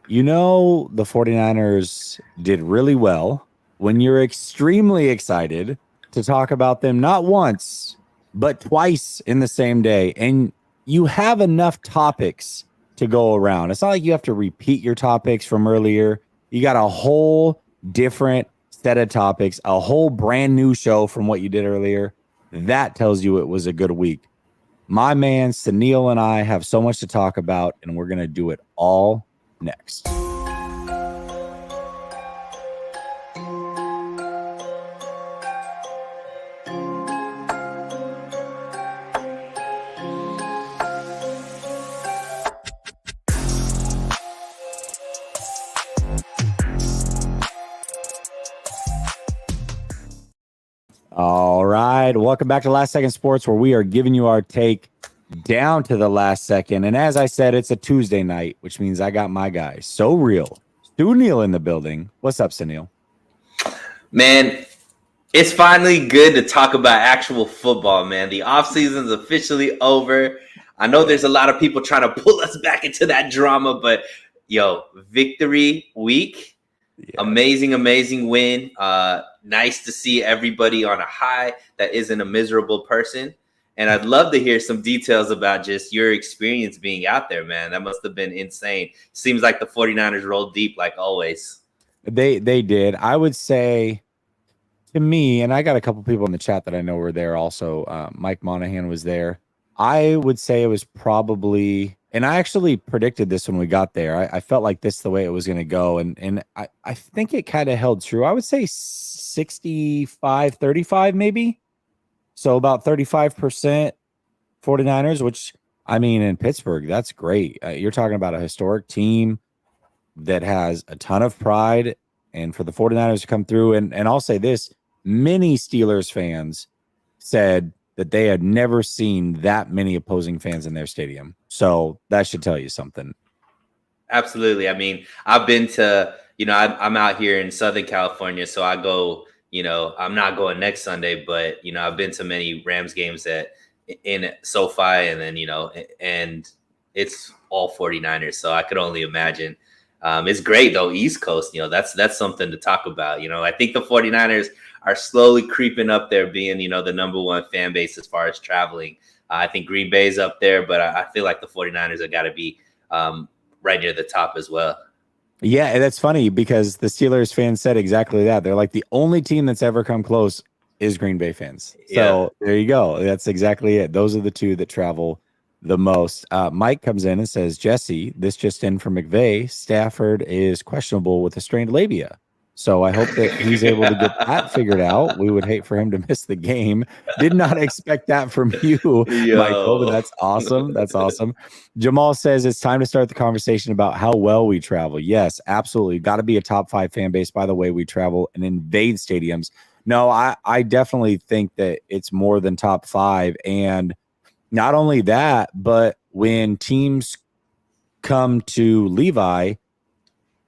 The 49ers did really well when you're extremely excited to talk about them not once, but twice in the same day. And you have enough topics to go around. It's not like you have to repeat your topics from earlier. You got a whole different set of topics, a whole brand new show from what you did earlier. That tells you it was a good week. My man, SUNEIL, and I have so much to talk about, and we're going to do it all next. All right. Welcome back to Last Second Sports, where we are giving you our take down to the last second. And as I said, it's a Tuesday night, which means I got my guy, So Real, SUNEIL in the building. What's up, SUNEIL? Man, it's finally good to talk about actual football, man. The offseason's officially over. I know there's a lot of people trying to pull us back into that drama, but victory week. Yeah. Amazing win. Nice to see everybody on a high that isn't a miserable person. And I'd love to hear some details about just your experience being out there, man. That must have been insane. Seems like the 49ers rolled deep like always. They did. I would say, to me, and I got a couple people in the chat that I know were there also. Mike Monahan was there. I would say it was probably, and I actually predicted this when we got there. I felt like this is the way it was going to go. And I think it kind of held true. I would say 65-35 maybe. So about 35% 49ers, which, I mean, in Pittsburgh, that's great. You're talking about a historic team that has a ton of pride. And for the 49ers to come through, and I'll say this, many Steelers fans said that they had never seen that many opposing fans in their stadium. So that should tell you something. Absolutely. I mean, I've been to, I'm out here in Southern California, so I go, I'm not going next Sunday, but, I've been to many Rams games in SoFi, and then, and it's all 49ers. So I could only imagine. It's great, though, East Coast, that's something to talk about. I think the 49ers are slowly creeping up there being, the number one fan base as far as traveling. I think Green Bay's up there, but I feel like the 49ers have got to be right near the top as well. Yeah, and that's funny because the Steelers fans said exactly that. They're like, the only team that's ever come close is Green Bay fans. So There you go. That's exactly it. Those are the two that travel the most. Mike comes in and says, Jessie, this just in from McVay, Stafford is questionable with a strained labia. So I hope that he's able to get that figured out. We would hate for him to miss the game. Did not expect that from you, Michael, but that's awesome. That's awesome. Jamal says it's time to start the conversation about how well we travel. Yes, absolutely. Got to be a top 5 fan base by the way we travel and invade stadiums. No, I definitely think that it's more than top 5. And not only that, but when teams come to Levi,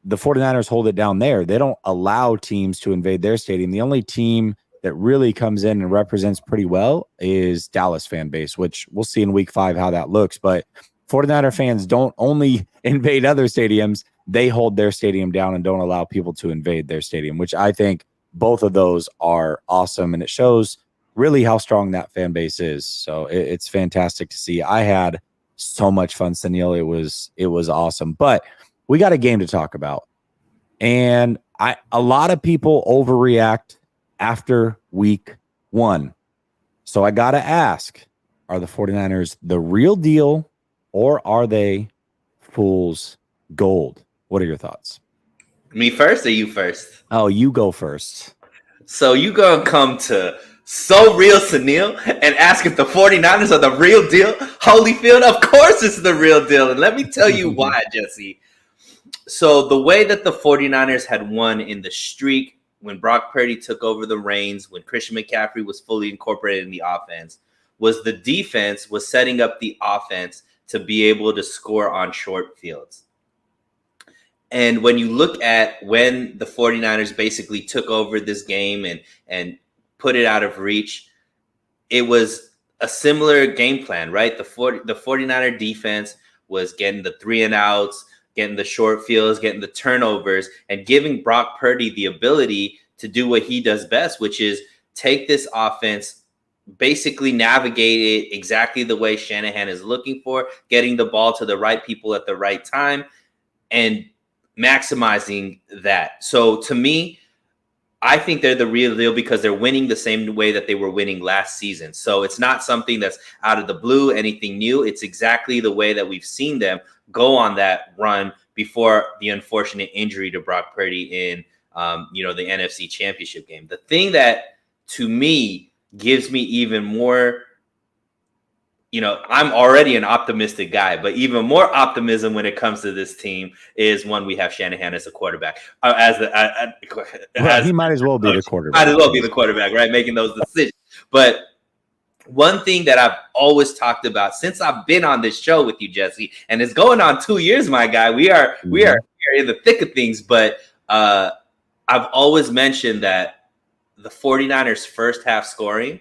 the 49ers hold it down there. They don't allow teams to invade their stadium. The only team that really comes in and represents pretty well is Dallas fan base, which we'll see in week 5 how that looks. But 49er fans don't only invade other stadiums, they hold their stadium down and don't allow people to invade their stadium, which I think both of those are awesome. And it shows really how strong that fan base is. So it's fantastic to see. I had so much fun, SUNEIL. It was awesome. But we got a game to talk about. And a lot of people overreact after week 1. So I got to ask, are the 49ers the real deal or are they fool's gold? What are your thoughts? Me first or you first? Oh, you go first. So you going to come to So Real SUNEIL and ask if the 49ers are the real deal? Holyfield, of course it's the real deal. And let me tell you why, Jesse. So the way that the 49ers had won in the streak, when Brock Purdy took over the reins, when Christian McCaffrey was fully incorporated in the offense, was the defense was setting up the offense to be able to score on short fields. And when you look at when the 49ers basically took over this game and put it out of reach, it was a similar game plan, right? The 49er defense was getting the 3 and outs, getting the short fields, getting the turnovers, and giving Brock Purdy the ability to do what he does best, which is take this offense, basically navigate it exactly the way Shanahan is looking for, getting the ball to the right people at the right time and maximizing that. So to me, I think they're the real deal because they're winning the same way that they were winning last season. So it's not something that's out of the blue, anything new. It's exactly the way that we've seen them go on that run before the unfortunate injury to Brock Purdy in, the NFC Championship game. The thing that, to me, gives me even more, I'm already an optimistic guy, but even more optimism when it comes to this team is when we have Shanahan as a quarterback. He might as well be the quarterback. Might as well be the quarterback, right? Making those decisions. But one thing that I've always talked about since I've been on this show with you, Jesse, and it's going on 2 years, my guy. We are in the thick of things, but I've always mentioned that the 49ers first half scoring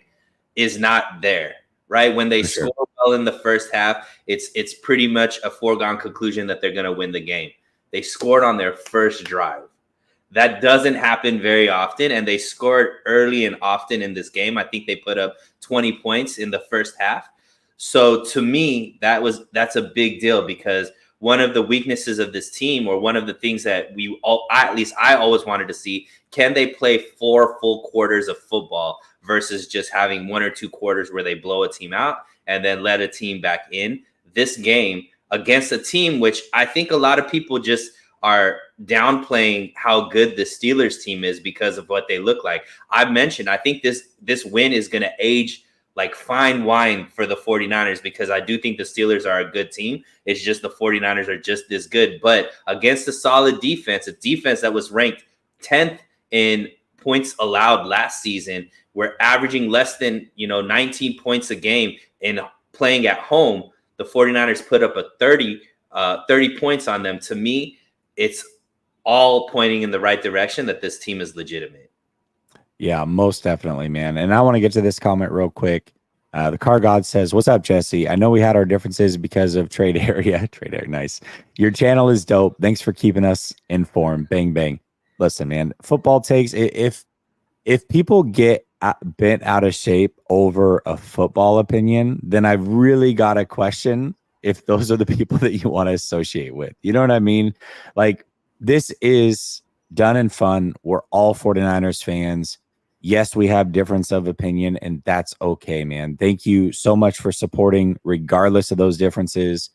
is not there, right? When they score well in the first half, it's pretty much a foregone conclusion that they're going to win the game. They scored on their first drive. That doesn't happen very often, and they scored early and often in this game. I think they put up 20 points in the first half. So to me, that's a big deal because one of the weaknesses of this team, or one of the things that I always wanted to see, can they play 4 full quarters of football versus just having 1 or 2 quarters where they blow a team out and then let a team back in? This game against a team which I think a lot of people just are downplaying how good the Steelers team is because of what they look like. I've mentioned, I think this win is going to age like fine wine for the 49ers because I do think the Steelers are a good team. It's just the 49ers are just this good. But against a solid defense, a defense that was ranked 10th in points allowed last season, we're averaging less than 19 points a game in playing at home. The 49ers put up a 30 points on them. To me, it's all pointing in the right direction that this team is legitimate. Yeah, most definitely, man. And I want to get to this comment real quick. The Car God says, "What's up, Jesse? I know we had our differences because of trade area. Trade area, nice. Your channel is dope. Thanks for keeping us informed. Bang, bang. Listen, man, football takes, if people get bent out of shape over a football opinion, then I've really got to question if those are the people that you want to associate with. You know what I mean? Like, this is done and fun. We're all 49ers fans. Yes, we have difference of opinion, and that's okay, man. Thank you so much for supporting regardless of those differences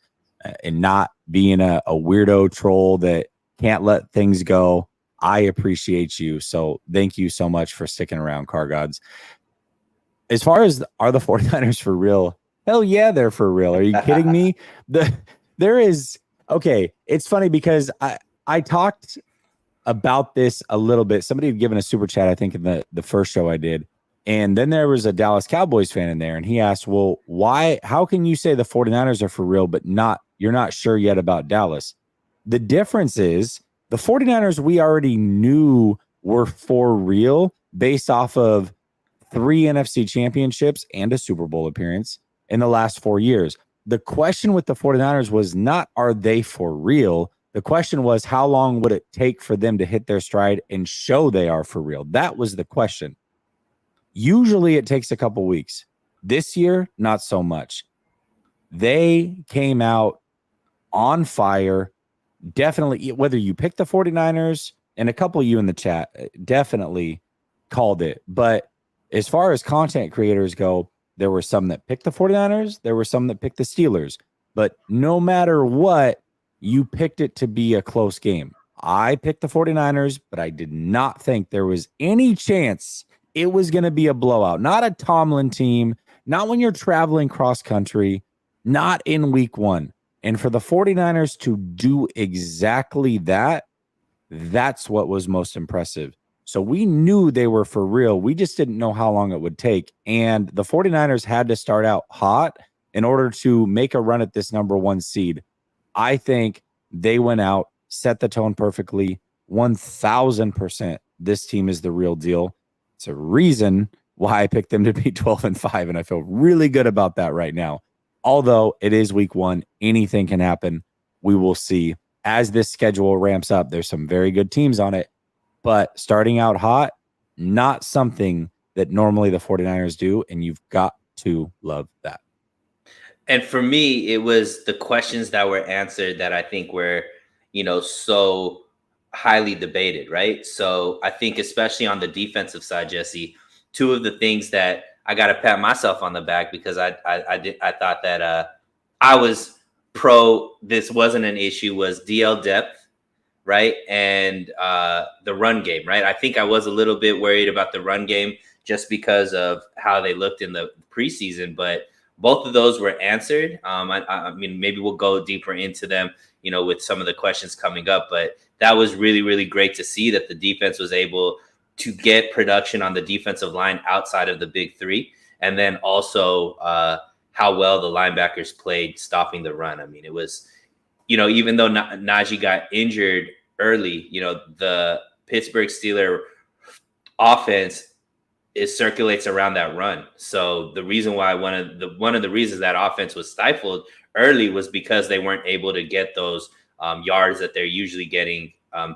and not being a weirdo troll that can't let things go. I appreciate you. So thank you so much for sticking around, Car Gods. As far as are the 49ers for real? Hell yeah, they're for real. Are you kidding me? There is, okay, it's funny because I talked about this a little bit. Somebody had given a super chat, I think, in the first show I did. And then there was a Dallas Cowboys fan in there, and he asked, well, how can you say the 49ers are for real, but you're not sure yet about Dallas? The difference is the 49ers we already knew were for real based off of 3 NFC championships and a Super Bowl appearance in the last 4 years. The question with the 49ers was not, are they for real? The question was, how long would it take for them to hit their stride and show they are for real? That was the question. Usually it takes a couple weeks. This year, not so much. They came out on fire. Definitely, whether you pick the 49ers, and a couple of you in the chat definitely called it. But as far as content creators go, there were some that picked the 49ers. There were some that picked the Steelers. But no matter what, you picked it to be a close game. I picked the 49ers, but I did not think there was any chance it was going to be a blowout. Not a Tomlin team, not when you're traveling cross country, not in week 1. And for the 49ers to do exactly that, that's what was most impressive. So we knew they were for real. We just didn't know how long it would take. And the 49ers had to start out hot in order to make a run at this number 1 seed. I think they went out, set the tone perfectly. 1,000%. This team is the real deal. It's a reason why I picked them to be 12-5, and I feel really good about that right now. Although it is week 1, anything can happen. We will see. as this schedule ramps up, there's some very good teams on it, but starting out hot, not something that normally the 49ers do, and you've got to love that. And for me, it was the questions that were answered that I think were, so highly debated, right? So I think especially on the defensive side, Jesse, two of the things that I got to pat myself on the back because I thought that I was pro. This wasn't an issue. Was DL depth, right, and the run game, right? I think I was a little bit worried about the run game just because of how they looked in the preseason, but both of those were answered. I mean, maybe we'll go deeper into them, with some of the questions coming up. But that was really, really great to see that the defense was able to get production on the defensive line outside of the big three. And then also how well the linebackers played stopping the run. I mean, it was, even though Najee got injured early, the Pittsburgh Steelers offense circulates around that run. So the reason why one of the reasons that offense was stifled early was because they weren't able to get those yards that they're usually getting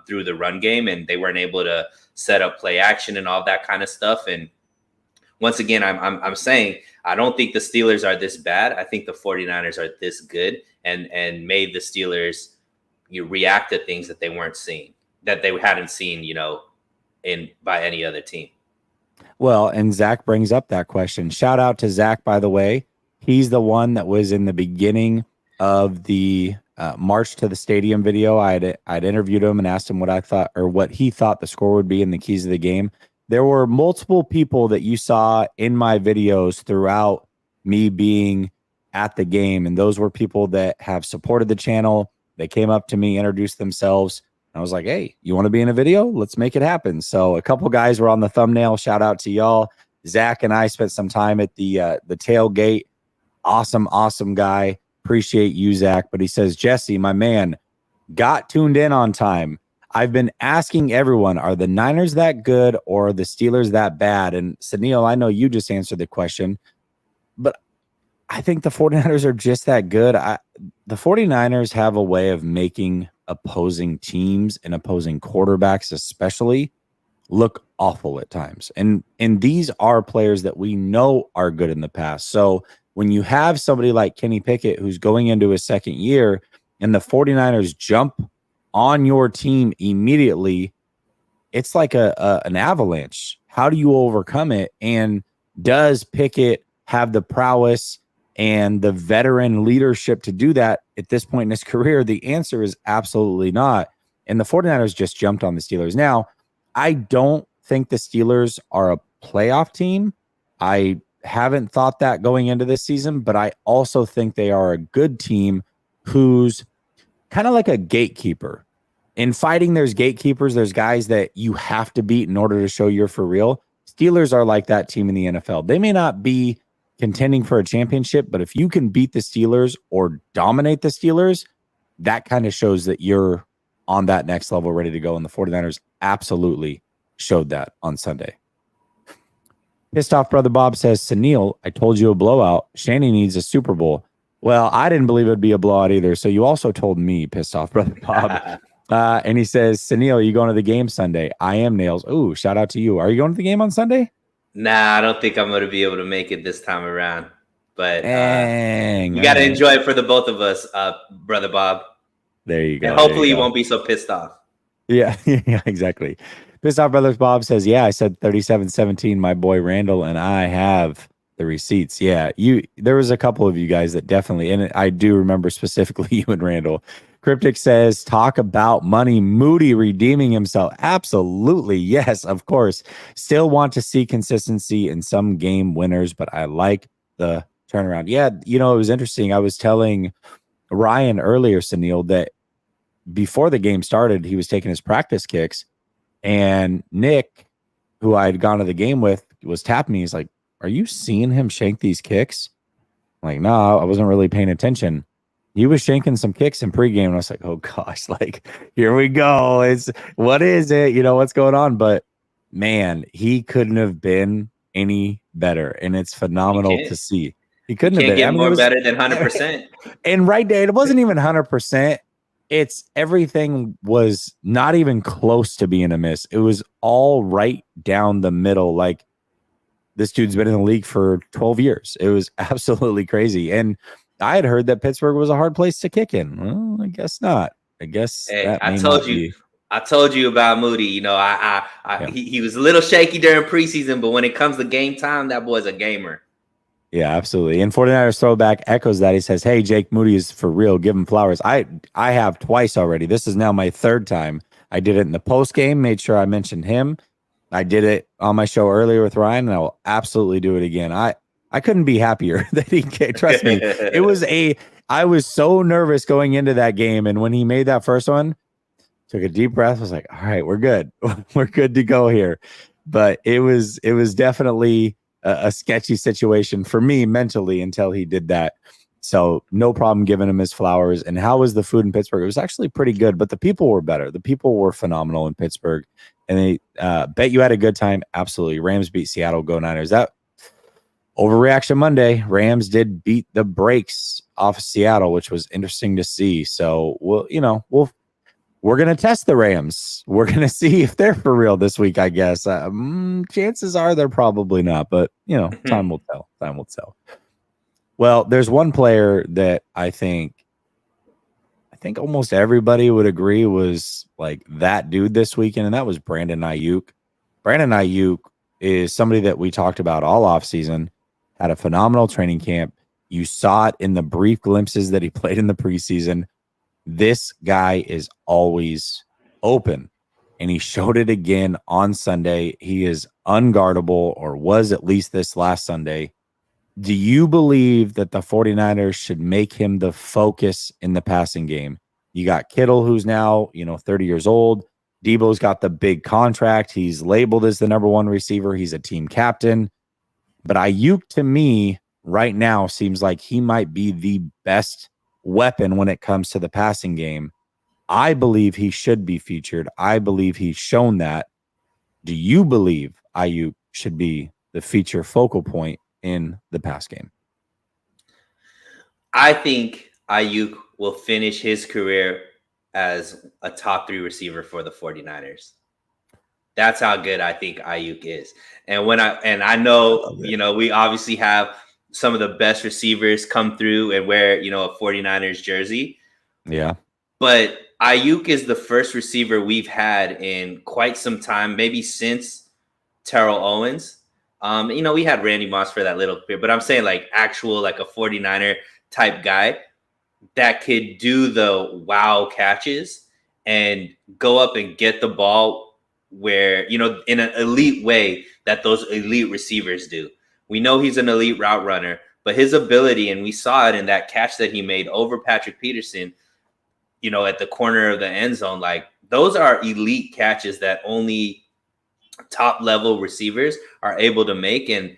through the run game, and they weren't able to set up play action and all that kind of stuff. And once again, I'm saying I don't think the Steelers are this bad. I think the 49ers are this good and made the Steelers react to things that they weren't seeing, that they hadn't seen, by any other team. Well, and Zach brings up that question. Shout out to Zach, by the way. He's the one that was in the beginning of the March to the Stadium video. I'd interviewed him and asked him what I thought or what he thought the score would be in the keys of the game. There were multiple people that you saw in my videos throughout me being at the game, and those were people that have supported the channel. They came up to me, introduced themselves. I was like, hey, you want to be in a video? Let's make it happen. So a couple guys were on the thumbnail. Shout out to y'all. Zach and I spent some time at the tailgate. Awesome guy. Appreciate you, Zach. But he says, Jesse, my man, got tuned in on time. I've been asking everyone, are the Niners that good or are the Steelers that bad? And SUNEIL, I know you just answered the question, but I think the 49ers are just that good. The 49ers have a way of making opposing teams and opposing quarterbacks especially look awful at times. And these are players that we know are good in the past. So when you have somebody like Kenny Pickett who's going into his second year and the 49ers jump on your team immediately, it's like an avalanche. How do you overcome it? And does Pickett have the prowess and the veteran leadership to do that at this point in his career? The answer is absolutely not. And the 49ers just jumped on the Steelers. Now, I don't think the Steelers are a playoff team. I haven't thought that going into this season, but I also think they are a good team who's kind of like a gatekeeper. In fighting, there's gatekeepers. There's guys that you have to beat in order to show you're for real. Steelers are like that team in the NFL. They may not be contending for a championship, but if you can beat the Steelers or dominate the Steelers, that kind of shows that you're on that next level, ready to go. And the 49ers absolutely showed that on Sunday. Pissed Off Brother Bob says, SUNEIL, I told you a blowout. Shanny needs a Super Bowl. Well, I didn't believe it would be a blowout either. So you also told me, Pissed Off Brother Bob. And he says, SUNEIL, you going to the game Sunday? I am, Nails. Ooh, shout out to you. Are you going to the game on Sunday? Nah, I don't think I'm going to be able to make it this time around. But you got to enjoy it for the both of us, Brother Bob. There you go. And hopefully you won't be so pissed off. Yeah, yeah, exactly. Pissed Off Brothers Bob says, yeah, I said 37-17, my boy Randall, and I have the receipts. Yeah, there was a couple of you guys that definitely, and I do remember specifically you and Randall. Cryptic says, talk about money. Moody redeeming himself. Absolutely. Yes, of course. Still want to see consistency in some game winners, but I like the turnaround. Yeah, it was interesting. I was telling Ryan earlier, SUNEIL, that before the game started, he was taking his practice kicks, and Nick, who I had gone to the game with, was tapping me. He's like, are you seeing him shank these kicks? I'm like, no, I wasn't really paying attention. He was shanking some kicks in pregame, and I was like, oh gosh, like, here we go. What is it? What's going on? But man, he couldn't have been any better, and it's phenomenal to see. He couldn't have been. Get more better than 100%. And right there, it wasn't even 100%. everything was not even close to being a miss. It was all right down the middle. Like, this dude's been in the league for 12 years. It was absolutely crazy. And I had heard that Pittsburgh was a hard place to kick in. Well, I guess not. I guess Hey, that may not be. I told you about Moody. You know, he was a little shaky during preseason, but when it comes to game time, that boy's a gamer. Yeah, absolutely. And 49ers throwback echoes that. He says, "Hey, Jake Moody is for real. Give him flowers." I have twice already. This is now my third time. I did it in the post game, made sure I mentioned him. I did it on my show earlier with Ryan, and I will absolutely do it again. I couldn't be happier that he came. Trust me. I was so nervous going into that game, and when he made that first one, took a deep breath, was like, all right, we're good. We're good to go here. But it was definitely a sketchy situation for me mentally until he did that. So no problem giving him his flowers. And how was the food in Pittsburgh? It was actually pretty good, but the people were better. The people were phenomenal in Pittsburgh. And they bet you had a good time. Absolutely. Rams beat Seattle, go Niners. That overreaction Monday. Rams did beat the brakes off of Seattle, which was interesting to see. So we're going to test the Rams. We're going to see if they're for real this week, I guess. Chances are they're probably not, but time will tell. Time will tell. Well, there's one player that I think almost everybody would agree was like that dude this weekend, and that was Brandon Aiyuk. Brandon Aiyuk is somebody that we talked about all offseason, had a phenomenal training camp. You saw it in the brief glimpses that he played in the preseason. This guy is always open, and he showed it again on Sunday. He is unguardable, or was at least this last Sunday. Do you believe that the 49ers should make him the focus in the passing game? You got Kittle, who's now 30 years old. Debo's got the big contract. He's labeled as the number one receiver. He's a team captain. But Aiyuk, to me, right now, seems like he might be the best weapon when it comes to the passing game. I believe he should be featured. I believe he's shown that. Do you believe Aiyuk should be the feature focal point in the pass game? I think Aiyuk will finish his career as a top 3 receiver for the 49ers. That's how good I think Aiyuk is. And I know, we obviously have some of the best receivers come through and wear, a 49ers jersey. Yeah. But Aiyuk is the first receiver we've had in quite some time, maybe since Terrell Owens. We had Randy Moss for that little bit, but I'm saying like actual, like a 49er type guy that could do the wow catches and go up and get the ball where, in an elite way that those elite receivers do. We know he's an elite route runner, but his ability, and we saw it in that catch that he made over Patrick Peterson, at the corner of the end zone, like those are elite catches that only top level receivers are able to make. And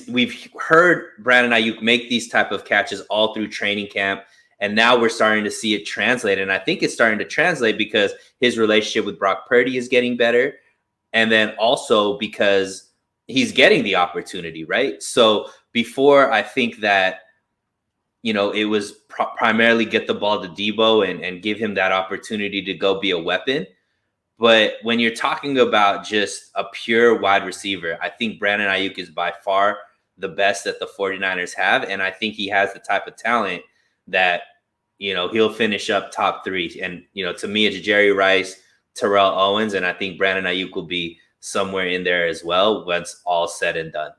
we've heard Brandon Aiyuk make these type of catches all through training camp. And now we're starting to see it translate. And I think it's starting to translate because his relationship with Brock Purdy is getting better. And then also because he's getting the opportunity, right? So before, I think that, it was primarily get the ball to Debo and give him that opportunity to go be a weapon. But when you're talking about just a pure wide receiver, I think Brandon Aiyuk is by far the best that the 49ers have. And I think he has the type of talent that, he'll finish up top 3. And, to me, it's Jerry Rice, Terrell Owens, and I think Brandon Aiyuk will be somewhere in there as well once all said and done.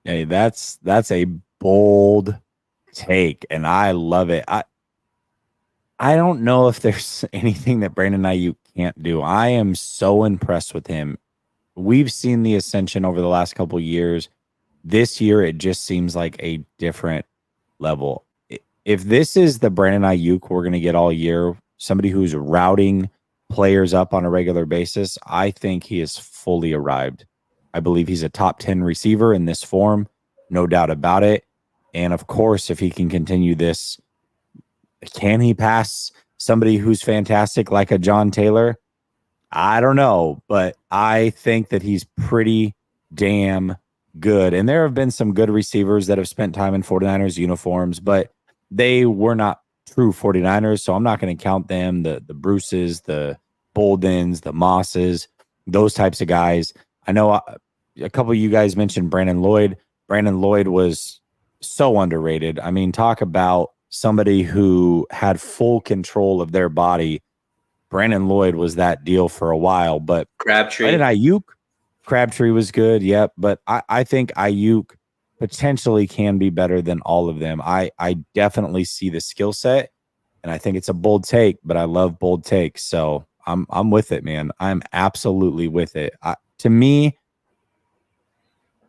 Hey, that's a bold take, and I love it. I don't know if there's anything that Brandon Aiyuk can't do. I am so impressed with him. We've seen the ascension over the last couple of years. This year, it just seems like a different level. If this is the Brandon Aiyuk we're going to get all year, somebody who's routing players up on a regular basis, I think he is fully arrived. I believe he's a top 10 receiver in this form, no doubt about it. And of course, if he can continue this, can he pass somebody who's fantastic like a John Taylor? I don't know, but I think that he's pretty damn good. And there have been some good receivers that have spent time in 49ers uniforms, but they were not true 49ers, so I'm not going to count them, the Bruces, the Boldens, the Mosses, those types of guys. I know a couple of you guys mentioned Brandon Lloyd. Brandon Lloyd was so underrated. I mean, talk about somebody who had full control of their body. Brandon Lloyd was that deal for a while, but Crabtree. Brandon Aiyuk, Crabtree was good, yep. But I think Aiyuk potentially can be better than all of them. I definitely see the skill set, and I think it's a bold take, but I love bold takes, so I'm with it, man. I'm absolutely with it. To me,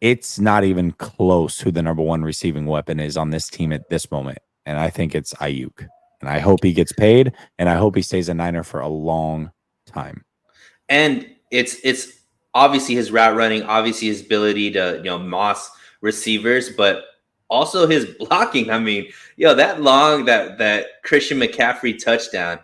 it's not even close who the number one receiving weapon is on this team at this moment, and I think it's Aiyuk. And I hope he gets paid, and I hope he stays a Niner for a long time. And it's obviously his route running, obviously his ability to moss receivers, but also his blocking. I mean, that Christian McCaffrey touchdown.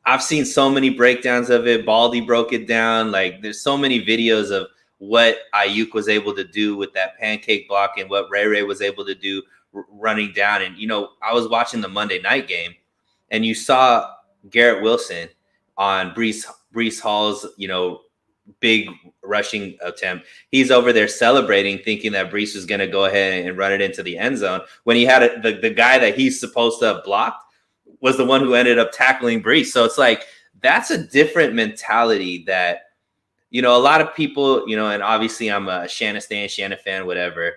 I've seen so many breakdowns of it. Baldy broke it down. Like, there's so many videos of what Aiyuk was able to do with that pancake block and what Ray was able to do running down. And I was watching the Monday night game, and you saw Garrett Wilson on Breece Hall's big rushing attempt. He's over there celebrating, thinking that Breece was going to go ahead and run it into the end zone, when he had the guy that he's supposed to have blocked was the one who ended up tackling Breece. So it's like, that's a different mentality that, a lot of people, and obviously I'm a Shanahan fan, whatever,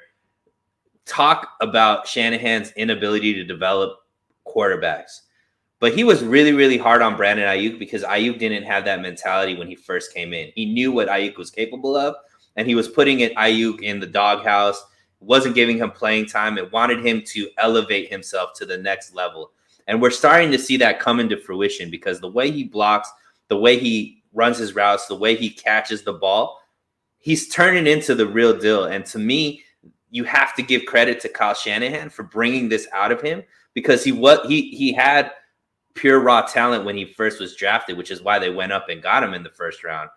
talk about Shanahan's inability to develop quarterbacks. But he was really, really hard on Brandon Aiyuk because Aiyuk didn't have that mentality when he first came in. He knew what Aiyuk was capable of, and he was putting Aiyuk in the doghouse, wasn't giving him playing time, and wanted him to elevate himself to the next level. And we're starting to see that come into fruition, because the way he blocks, the way he runs his routes, the way he catches the ball, he's turning into the real deal. And to me, you have to give credit to Kyle Shanahan for bringing this out of him, because he had pure raw talent when he first was drafted, which is why they went up and got him in the first round.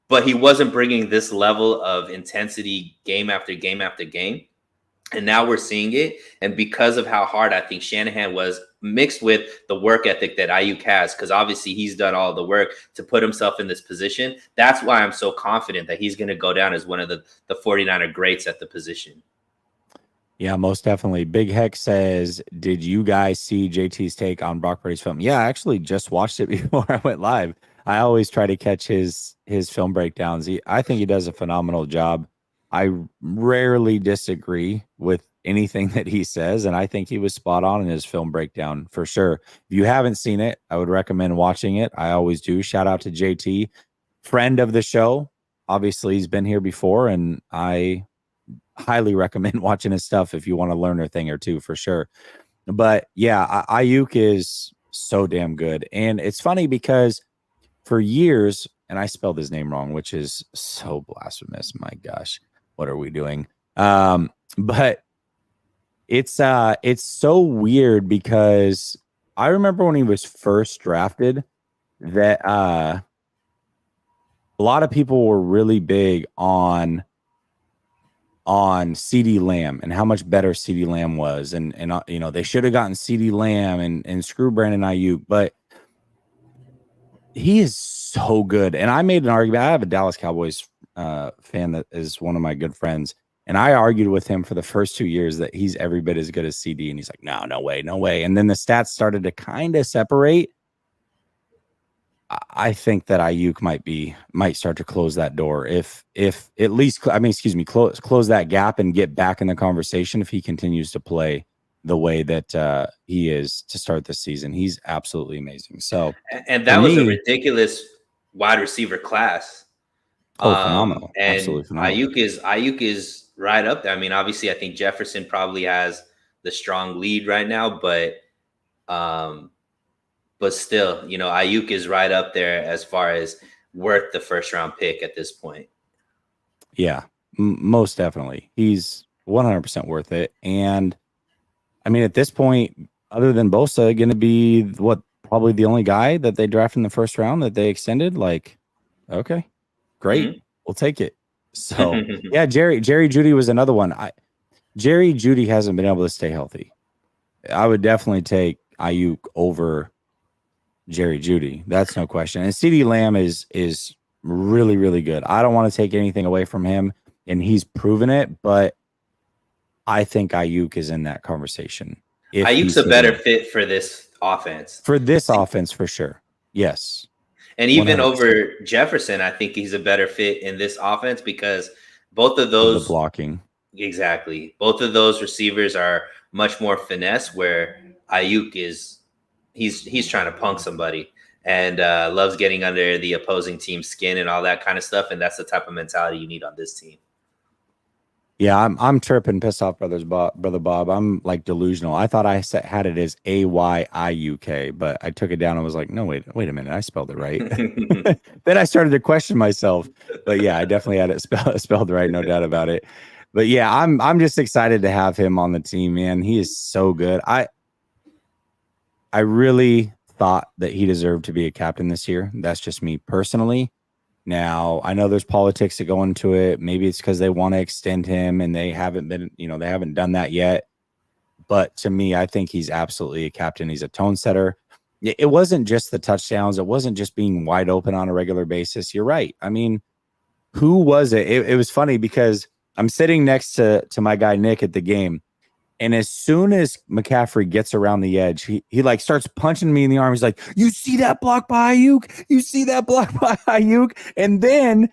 But he wasn't bringing this level of intensity game after game after game. And now we're seeing it. And because of how hard I think Shanahan was, mixed with the work ethic that Aiyuk has, because obviously he's done all the work to put himself in this position. That's why I'm so confident that he's going to go down as one of the 49er greats at the position. Yeah, most definitely. Big Heck says, did you guys see JT's take on Brock Purdy's film? Yeah, I actually just watched it before I went live. I always try to catch his film breakdowns. I think he does a phenomenal job. I rarely disagree with anything that he says, and I think he was spot on in his film breakdown for sure. If you haven't seen it, I would recommend watching it. I always do. Shout out to JT, friend of the show. Obviously, he's been here before, and I highly recommend watching his stuff if you want to learn a thing or two for sure. But yeah, Aiyuk is so damn good. And it's funny because for years, and I spelled his name wrong, which is so blasphemous. My gosh, what are we doing? But it's so weird because I remember when he was first drafted that a lot of people were really big on CeeDee Lamb and how much better CeeDee Lamb was. And they should have gotten CeeDee Lamb and screw Brandon Aiyuk, but he is so good. And I made an argument. I have a Dallas Cowboys fan that is one of my good friends. And I argued with him for the first 2 years that he's every bit as good as CD. And he's like, no way, no way. And then the stats started to kind of separate. I think that Aiyuk might start to close that door if at least, close that gap and get back in the conversation if he continues to play the way that he is to start this season. He's absolutely amazing. So, and that was a ridiculous wide receiver class. Phenomenal. And absolutely phenomenal. Aiyuk is right up there. I mean, obviously I think Jefferson probably has the strong lead right now, but still, Aiyuk is right up there as far as worth the first round pick at this point. Yeah, most definitely. He's 100% worth it. And I mean, at this point, other than Bosa, going to be probably the only guy that they drafted in the first round that they extended. Like, okay, great. Mm-hmm. We'll take it. So yeah, Jerry Jeudy was another one. Jerry Jeudy hasn't been able to stay healthy. I would definitely take Aiyuk over Jerry Jeudy. That's no question. And CeeDee Lamb is really, really good. I don't want to take anything away from him, and he's proven it, but I think Aiyuk is in that conversation. Aiyuk's a better fit for this offense. For this offense, for sure. Yes. And even 100%. Over Jefferson, I think he's a better fit in this offense because both of those the blocking. Exactly. Both of those receivers are much more finesse, where Aiyuk is he's trying to punk somebody and loves getting under the opposing team's skin and all that kind of stuff. And that's the type of mentality you need on this team. Yeah, I'm tripping, pissed off, brother Bob. I'm like delusional. I thought I had it as Aiyuk, but I took it down and was like, no, wait a minute, I spelled it right. Then I started to question myself. But yeah, I definitely had it spelled right, no doubt about it. But yeah, I'm just excited to have him on the team, man. He is so good. I really thought that he deserved to be a captain this year. That's just me personally. Now, I know there's politics that go into it. Maybe it's because they want to extend him and they haven't done that yet. But to me, I think he's absolutely a captain. He's a tone setter. It wasn't just the touchdowns. It wasn't just being wide open on a regular basis. You're right. I mean, who was it? It was funny because I'm sitting next to my guy, Nick, at the game. And as soon as McCaffrey gets around the edge, he like starts punching me in the arm. He's like, "You see that block by Aiyuk? You see that block by Aiyuk?" And then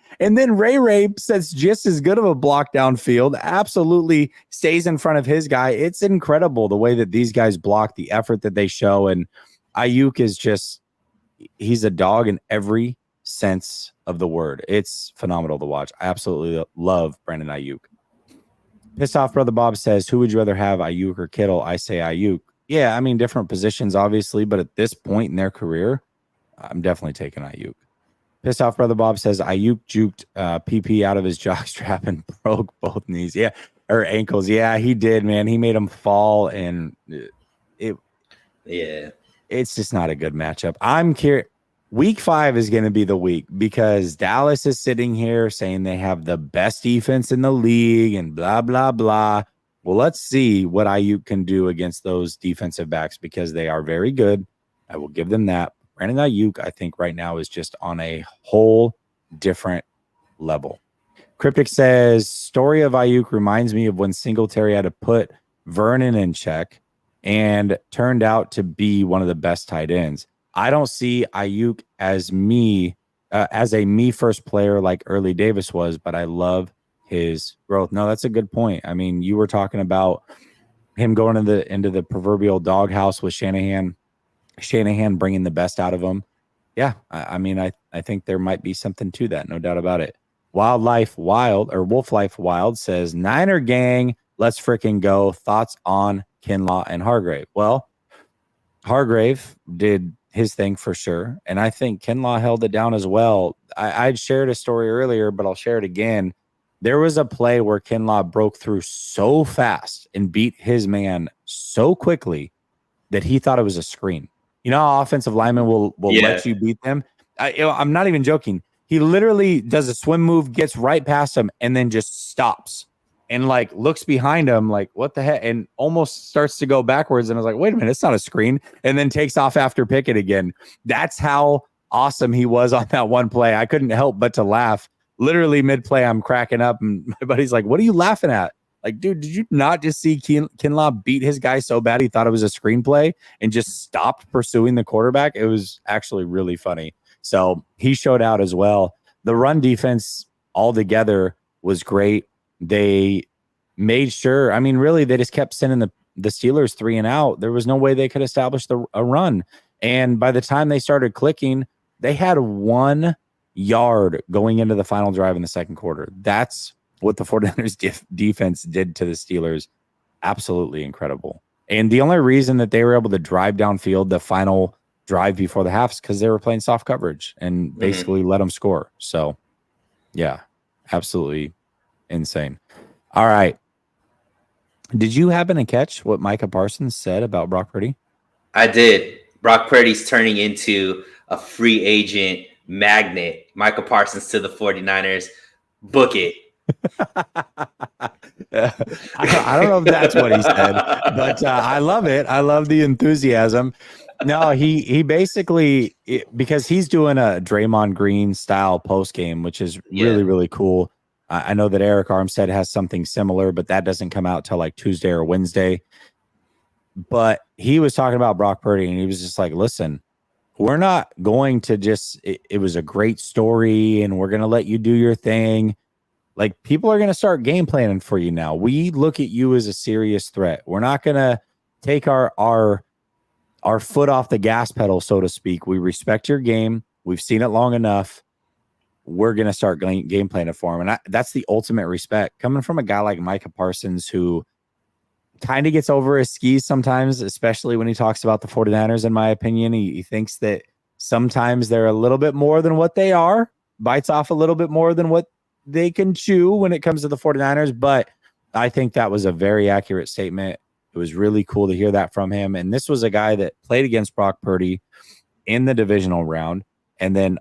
Ray sets just as good of a block downfield. Absolutely stays in front of his guy. It's incredible the way that these guys block, the effort that they show. And Aiyuk is he's a dog in every sense of the word. It's phenomenal to watch. I absolutely love Brandon Aiyuk. Pissed Off Brother Bob says, who would you rather have, Aiyuk or Kittle? I say Aiyuk. Yeah, I mean, different positions, obviously, but at this point in their career, I'm definitely taking Aiyuk. Pissed Off Brother Bob says, Aiyuk juked PP out of his jockstrap and broke both knees. Yeah, or ankles. Yeah, he did, man. He made him fall, and it's just not a good matchup. I'm curious. Week 5 is going to be the week because Dallas is sitting here saying they have the best defense in the league and blah, blah, blah. Well, let's see what Aiyuk can do against those defensive backs because they are very good. I will give them that. Brandon Aiyuk, I think right now is just on a whole different level. Cryptic says, story of Aiyuk reminds me of when Singletary had to put Vernon in check and turned out to be one of the best tight ends. I don't see Aiyuk as a me first player like Early Davis was, but I love his growth. No, that's a good point. I mean, you were talking about him going into the proverbial doghouse with Shanahan bringing the best out of him. Yeah, I mean, I think there might be something to that, no doubt about it. Wolf Life Wild says, Niner gang, let's freaking go. Thoughts on Kinlaw and Hargrave? Well, Hargrave did his thing for sure. And I think Kinlaw held it down as well. I'd shared a story earlier, but I'll share it again. There was a play where Kinlaw broke through so fast and beat his man so quickly that he thought it was a screen. You know how offensive linemen will let you beat them? I'm not even joking. He literally does a swim move, gets right past him, and then just stops. And like looks behind him like, what the heck? And almost starts to go backwards. And I was like, wait a minute, it's not a screen. And then takes off after Pickett again. That's how awesome he was on that one play. I couldn't help but to laugh. Literally mid-play, I'm cracking up. And my buddy's like, what are you laughing at? Like, dude, did you not just see Kinlaw beat his guy so bad he thought it was a screenplay and just stopped pursuing the quarterback? It was actually really funny. So he showed out as well. The run defense altogether was great. They made sure, I mean, really, they just kept sending the Steelers 3 and out. There was no way they could establish a run. And by the time they started clicking, they had 1 yard going into the final drive in the second quarter. That's what the 49ers defense did to the Steelers. Absolutely incredible. And the only reason that they were able to drive downfield the final drive before the half is because they were playing soft coverage and basically let them score. So, yeah, absolutely insane. All right. Did you happen to catch what Micah Parsons said about Brock Purdy? I did. Brock Purdy's turning into a free agent magnet. Micah Parsons to the 49ers. Book it. I don't know if that's what he said, but I love it. I love the enthusiasm. No, he basically, because he's doing a Draymond Green style post game, which is really, really cool. I know that Eric Armstead has something similar, but that doesn't come out till like Tuesday or Wednesday. But he was talking about Brock Purdy, and he was just like, listen, we're not going to just, it was a great story, and we're going to let you do your thing. Like, people are going to start game planning for you now. We look at you as a serious threat. We're not going to take our foot off the gas pedal, so to speak. We respect your game. We've seen it long enough. We're going to start game planning for him. And that's the ultimate respect coming from a guy like Micah Parsons, who kind of gets over his skis sometimes, especially when he talks about the 49ers. In my opinion, he thinks that sometimes they're a little bit more than what they are, bites off a little bit more than what they can chew when it comes to the 49ers. But I think that was a very accurate statement. It was really cool to hear that from him. And this was a guy that played against Brock Purdy in the divisional round, and then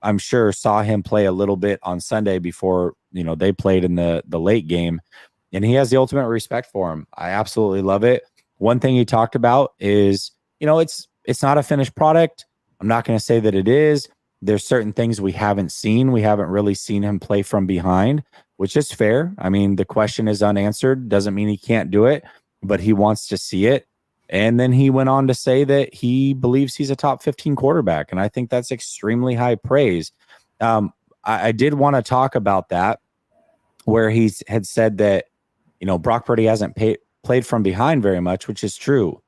I'm sure saw him play a little bit on Sunday before, they played in the late game. And he has the ultimate respect for him. I absolutely love it. One thing he talked about is, it's not a finished product. I'm not going to say that it is. There's certain things we haven't seen. We haven't really seen him play from behind, which is fair. I mean, the question is unanswered. Doesn't mean he can't do it, but he wants to see it. And then he went on to say that he believes he's a top 15 quarterback. And I think that's extremely high praise. I did want to talk about that, where he had said that, Brock Purdy hasn't played from behind very much, which is true.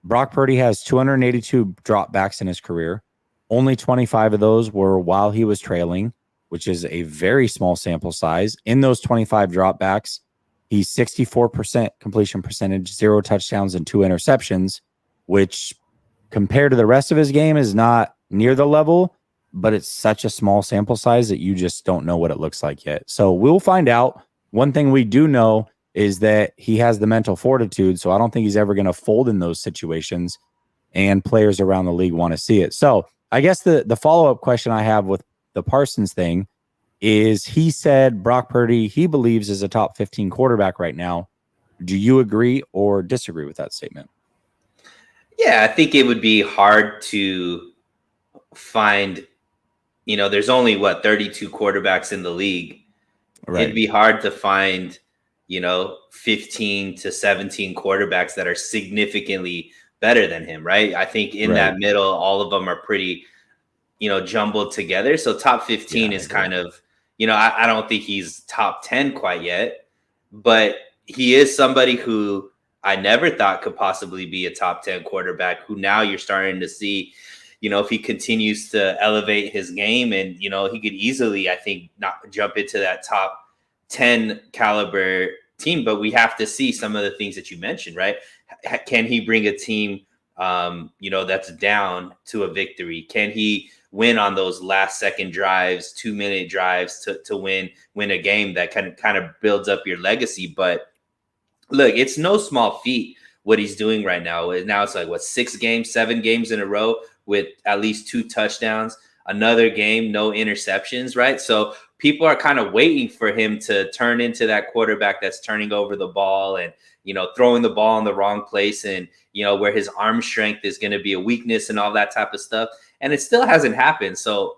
Brock Purdy has 282 dropbacks in his career. Only 25 of those were while he was trailing, which is a very small sample size. In those 25 dropbacks, he's 64% completion percentage, 0 touchdowns and 2 interceptions, which compared to the rest of his game is not near the level, but it's such a small sample size that you just don't know what it looks like yet. So we'll find out. One thing we do know is that he has the mental fortitude, so I don't think he's ever going to fold in those situations, and players around the league want to see it. So I guess the follow-up question I have with the Parsons thing is, he said Brock Purdy, he believes, is a top 15 quarterback right now. Do you agree or disagree with that statement? Yeah, I think it would be hard to find, there's only 32 quarterbacks in the league. Right. It'd be hard to find, 15 to 17 quarterbacks that are significantly better than him, right? I think in that middle, all of them are pretty, jumbled together. So top 15 is kind of, I don't think he's top 10 quite yet, but he is somebody who I never thought could possibly be a top 10 quarterback, who now you're starting to see, if he continues to elevate his game, and, he could easily, I think, not jump into that top 10 caliber team. But we have to see some of the things that you mentioned, right? Can he bring a team, that's down to a victory? Can he win on those last second drives, 2-minute drives to win a game that kind of builds up your legacy? But look, it's no small feat what he's doing right now. Now it's like 7 games in a row with at least 2 touchdowns, another game, no interceptions, right? So people are kind of waiting for him to turn into that quarterback that's turning over the ball and, throwing the ball in the wrong place, and, where his arm strength is going to be a weakness and all that type of stuff. And it still hasn't happened. So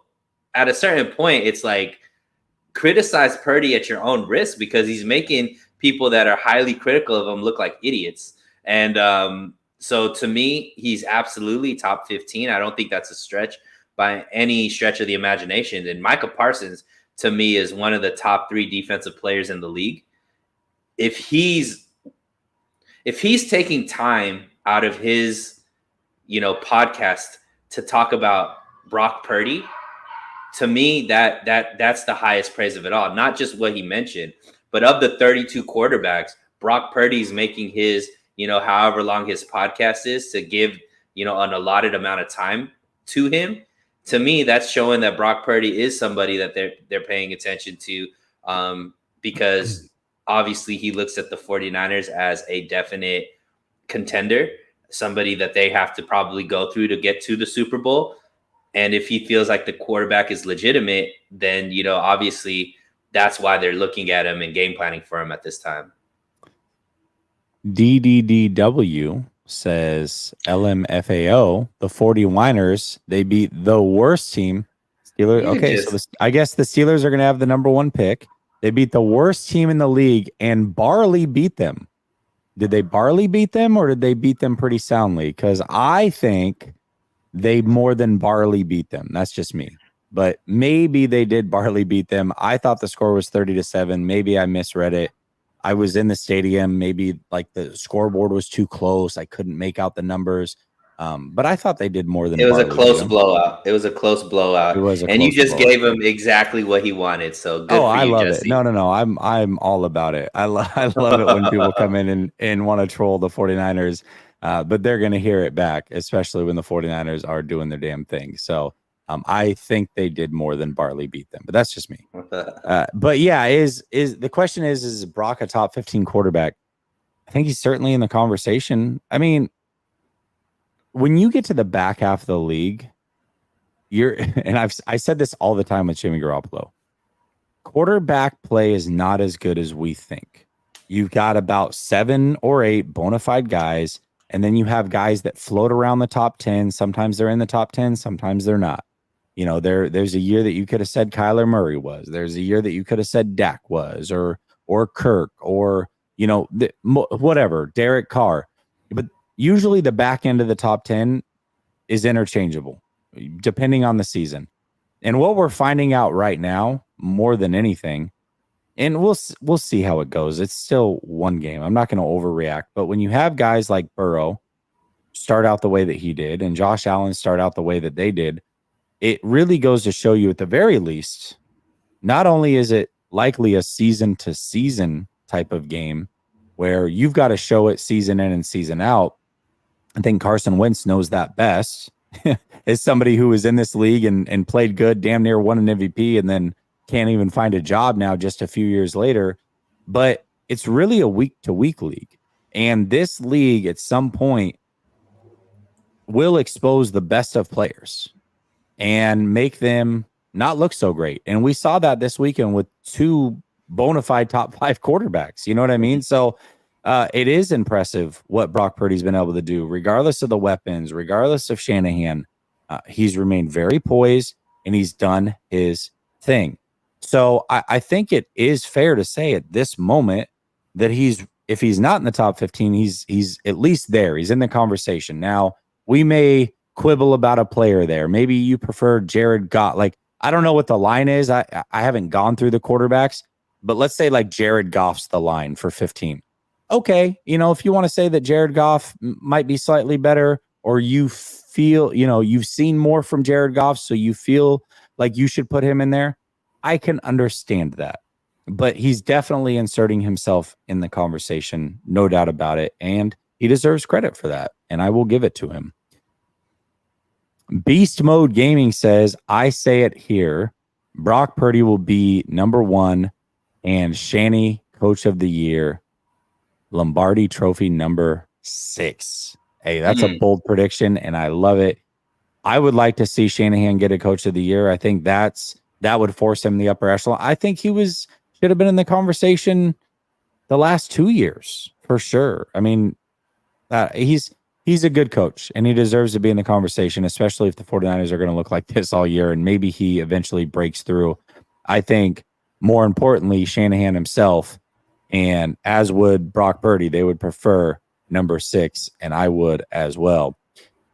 at a certain point, it's like, criticize Purdy at your own risk, because he's making people that are highly critical of him look like idiots. And so to me, he's absolutely top 15. I don't think that's a stretch by any stretch of the imagination. And Micah Parsons, to me, is one of the top 3 defensive players in the league. If he's taking time out of his, podcast to talk about Brock Purdy, to me, that's the highest praise of it all. Not just what he mentioned, but of the 32 quarterbacks, Brock Purdy's making his, however long his podcast is, to give, an allotted amount of time to him. To me, that's showing that Brock Purdy is somebody that they're paying attention to, because obviously he looks at the 49ers as a definite contender, somebody that they have to probably go through to get to the Super Bowl. And if he feels like the quarterback is legitimate, then, obviously that's why they're looking at him and game planning for him at this time. DDDW says LMFAO, the 49ers, they beat the worst team. Steelers. Okay, so I guess the Steelers are going to have the number 1 pick. They beat the worst team in the league, and barely beat them. Did they barely beat them, or did they beat them pretty soundly? Because I think they more than barely beat them. That's just me. But maybe they did barely beat them. I thought the score was 30-7. Maybe I misread it. I was in the stadium. Maybe like the scoreboard was too close. I couldn't make out the numbers. But I thought they did more than. It was a close blowout. It was a close blowout. And you just gave him exactly what he wanted. So good for you, I love Jessie. it. No. I'm all about it. I love it when people come in and want to troll the 49ers. But they're going to hear it back, especially when the 49ers are doing their damn thing. So I think they did more than barely beat them. But that's just me. But yeah, is the question is Brock a top 15 quarterback? I think he's certainly in the conversation. I mean, when you get to the back half of the league, I said this all the time with Jimmy Garoppolo. Quarterback play is not as good as we think. You've got about 7 or 8 bona fide guys, and then you have guys that float around the top 10. Sometimes they're in the top 10, sometimes they're not. You know, there's a year that you could have said Kyler Murray was. There's a year that you could have said Dak was, or Kirk, or whatever, Derek Carr. But usually the back end of the top 10 is interchangeable, depending on the season. And what we're finding out right now, more than anything, and we'll see how it goes. It's still one game. I'm not going to overreact. But when you have guys like Burrow start out the way that he did, and Josh Allen start out the way that they did, it really goes to show you, at the very least, not only is it likely a season-to-season type of game where you've got to show it season in and season out. I think Carson Wentz knows that best. As somebody who was in this league and played good, damn near won an MVP, and then can't even find a job now just a few years later. But it's really a week-to-week league. And this league at some point will expose the best of players and make them not look so great. And we saw that this weekend with 2 bona fide top 5 quarterbacks. You know what I mean? So it is impressive what Brock Purdy's been able to do, regardless of the weapons, regardless of Shanahan. He's remained very poised, and he's done his thing. So I think it is fair to say at this moment that if he's not in the top 15, he's at least there. He's in the conversation. Now, we may quibble about a player there. Maybe you prefer Jared Goff. Like, I don't know what the line is. I haven't gone through the quarterbacks, but let's say like Jared Goff's the line for 15. Okay, if you want to say that Jared Goff might be slightly better, or you feel, you've seen more from Jared Goff, so you feel like you should put him in there, I can understand that. But he's definitely inserting himself in the conversation, no doubt about it, and he deserves credit for that, and I will give it to him. Beast Mode Gaming says, I say it here, Brock Purdy will be number 1 and Shanny Coach of the Year, Lombardi Trophy number 6. Hey, that's a bold prediction, and I love it. I would like to see Shanahan get a Coach of the Year. I think that would force him in the upper echelon. I think he should have been in the conversation the last 2 years for sure. I mean, he's a good coach, and he deserves to be in the conversation, especially if the 49ers are going to look like this all year, and maybe he eventually breaks through. I think more importantly, Shanahan himself, and as would Brock Purdy, they would prefer number 6, and I would as well.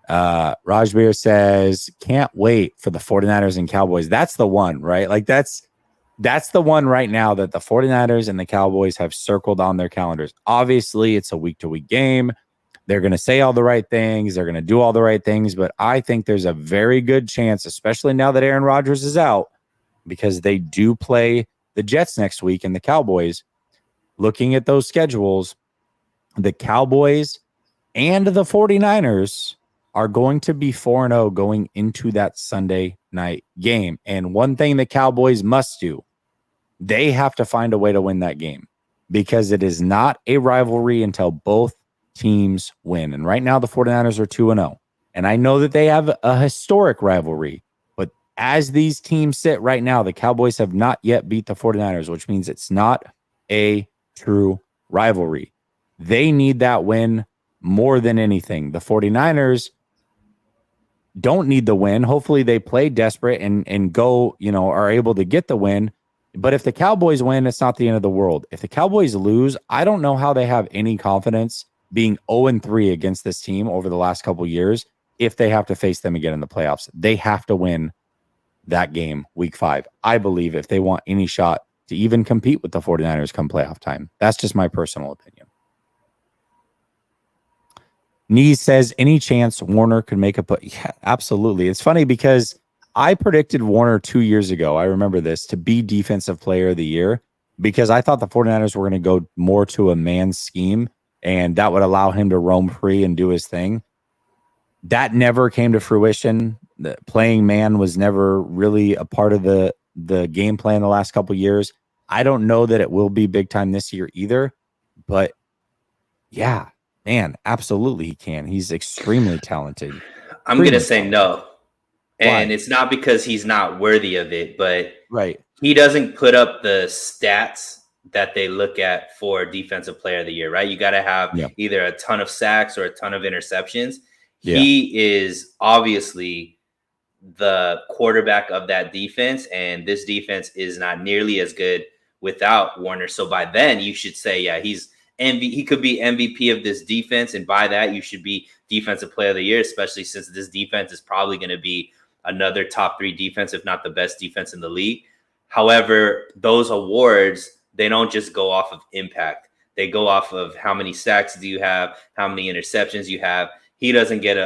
Rajbir says, can't wait for the 49ers and Cowboys. That's the one, right? Like that's the one right now that the 49ers and the Cowboys have circled on their calendars. Obviously, it's a week-to-week game. They're going to say all the right things. They're going to do all the right things. But I think there's a very good chance, especially now that Aaron Rodgers is out, because they do play the Jets next week and the Cowboys. Looking at those schedules, the Cowboys and the 49ers are going to be 4-0 going into that Sunday night game. And one thing the Cowboys must do, they have to find a way to win that game, because it is not a rivalry until both teams win. And right now the 49ers are 2-0. And I know that they have a historic rivalry, but as these teams sit right now, the Cowboys have not yet beat the 49ers, which means it's not a true rivalry. They need that win more than anything. The 49ers don't need the win. Hopefully they play desperate and go, are able to get the win. But if the Cowboys win, it's not the end of the world. If the Cowboys lose, I don't know how they have any confidence being 0-3 against this team over the last couple of years if they have to face them again in the playoffs. They have to win that game week 5, I believe, if they want any shot to even compete with the 49ers come playoff time. That's just my personal opinion. Nees says, any chance Warner could make a put? Yeah, absolutely. It's funny because I predicted Warner 2 years ago. I remember this, to be defensive player of the year because I thought the 49ers were going to go more to a man scheme and that would allow him to roam free and do his thing. That never came to fruition. The playing man was never really a part of the game plan the last couple of years. I don't know that it will be big time this year either, but yeah, man, absolutely he can. He's extremely talented. I'm going to say no. And it's not because he's not worthy of it, but he doesn't put up the stats that they look at for defensive player of the year, right? You got to have either a ton of sacks or a ton of interceptions. Yeah. He is obviously the quarterback of that defense, and this defense is not nearly as good without Warner. So by then you should say, yeah, he could be MVP of this defense. And by that, you should be defensive player of the year, especially since this defense is probably going to be another top 3 defense, if not the best defense in the league. However, those awards, they don't just go off of impact. They go off of how many sacks do you have, how many interceptions you have. He doesn't get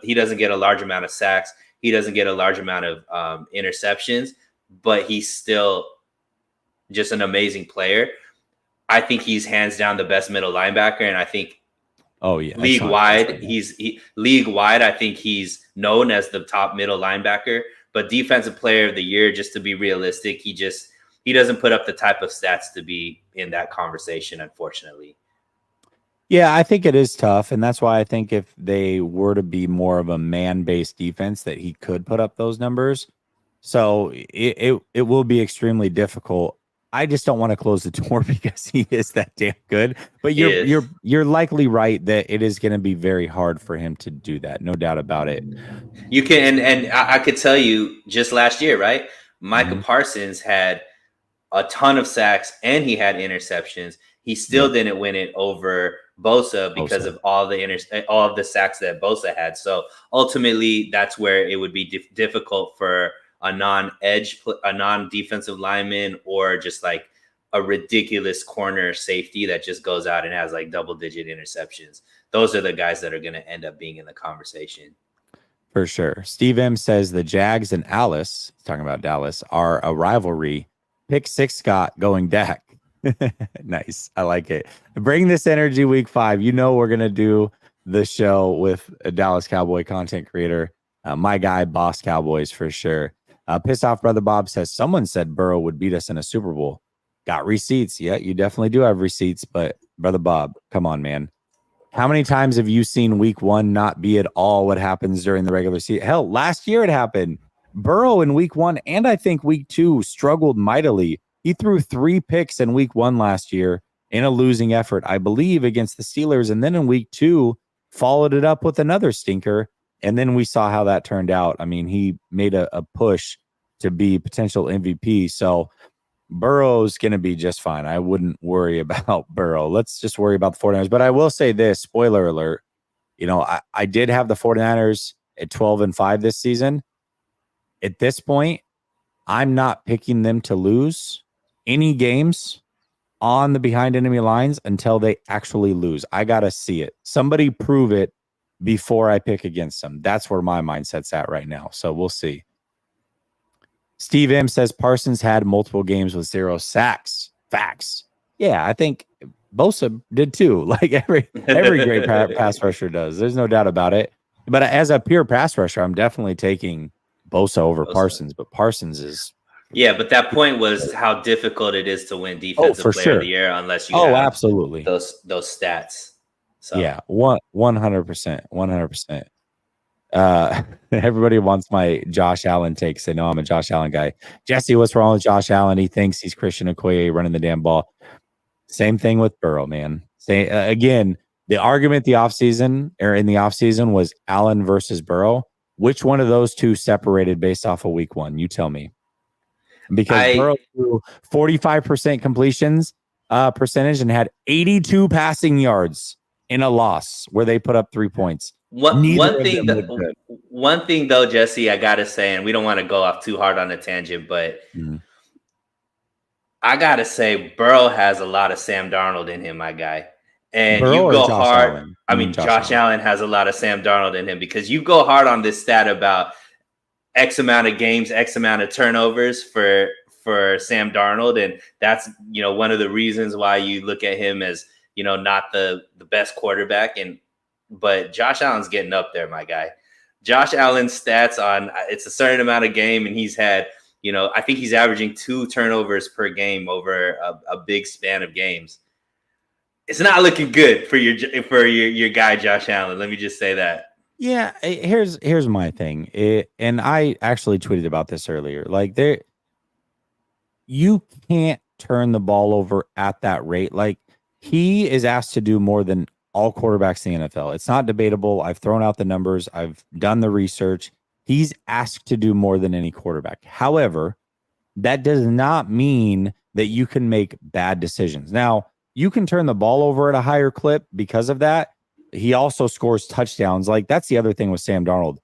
he doesn't get a large amount of sacks. He doesn't get a large amount of interceptions, but he's still just an amazing player. I think he's hands down the best middle linebacker, and I think league wide, I think he's known as the top middle linebacker. But defensive player of the year, just to be realistic, he doesn't put up the type of stats to be in that conversation, unfortunately. Yeah, I think it is tough, and that's why I think if they were to be more of a man-based defense, that he could put up those numbers. So it will be extremely difficult. I just don't want to close the door because he is that damn good. But you're likely right that it is going to be very hard for him to do that. No doubt about it. You can, and I could tell you just last year, right? Micah Parsons had a ton of sacks and he had interceptions. He still didn't win it over Bosa because of all of the sacks that Bosa had. So ultimately, that's where it would be difficult for a non-defensive lineman, or just like a ridiculous corner safety that just goes out and has like double-digit interceptions. Those are the guys that are going to end up being in the conversation. For sure. Steve M says the Jags and Alice, talking about Dallas, are a rivalry. Pick 6 Scott going Dak. Nice. I like it. Bring this energy week 5. We're going to do the show with a Dallas Cowboy content creator. My guy, Boss Cowboys, for sure. Pissed Off Brother Bob says, someone said Burrow would beat us in a Super Bowl. Got receipts. Yeah, you definitely do have receipts. But Brother Bob, come on, man. How many times have you seen week 1 not be at all what happens during the regular season? Hell, last year it happened. Burrow in week 1 and I think week 2 struggled mightily. He threw 3 picks in week 1 last year in a losing effort, I believe, against the Steelers. And then in week 2, followed it up with another stinker. And then we saw how that turned out. I mean, he made a push to be potential MVP. So Burrow's going to be just fine. I wouldn't worry about Burrow. Let's just worry about the 49ers. But I will say this, spoiler alert, I did have the 49ers at 12-5 this season. At this point, I'm not picking them to lose any games on the behind enemy lines until they actually lose. I got to see it. Somebody prove it before I pick against them. That's where my mindset's at right now. So we'll see. Steve M says Parsons had multiple games with 0 sacks. Facts. Yeah, I think Bosa did too. Like every great pass rusher does. There's no doubt about it. But as a pure pass rusher, I'm definitely taking Bosa over Parsons. But Parsons is... Yeah, but that point was how difficult it is to win defensive player of the year unless you have absolutely those stats. So yeah, 100%. Everybody wants my Josh Allen takes. They know I'm a Josh Allen guy. Jesse, what's wrong with Josh Allen? He thinks he's Christian Okoye running the damn ball. Same thing with Burrow, man. Again, the argument in the offseason was Allen versus Burrow. Which one of those two separated based off of week one? You tell me. Because Burrow threw 45% completions percentage and had 82 passing yards in a loss where they put up 3 points. One thing though, Jesse, I gotta say, and we don't want to go off too hard on a tangent, but I gotta say, Burrow has a lot of Sam Darnold in him, my guy. And Burrow you go hard. Allen? I mean, Josh Allen has a lot of Sam Darnold in him because you go hard on this stat about X amount of games, X amount of turnovers for Sam Darnold, and that's one of the reasons why you look at him as not the best quarterback. But Josh Allen's getting up there, my guy. Josh Allen's stats on it's a certain amount of game, and he's had I think he's averaging 2 turnovers per game over a big span of games. It's not looking good for your guy Josh Allen. Let me just say that. Yeah, here's my thing, and I actually tweeted about this earlier. Like, you can't turn the ball over at that rate. Like, he is asked to do more than all quarterbacks in the NFL. It's not debatable. I've thrown out the numbers. I've done the research. He's asked to do more than any quarterback. However, that does not mean that you can make bad decisions. Now, you can turn the ball over at a higher clip because of that. He also scores touchdowns. Like, that's the other thing with Sam Darnold.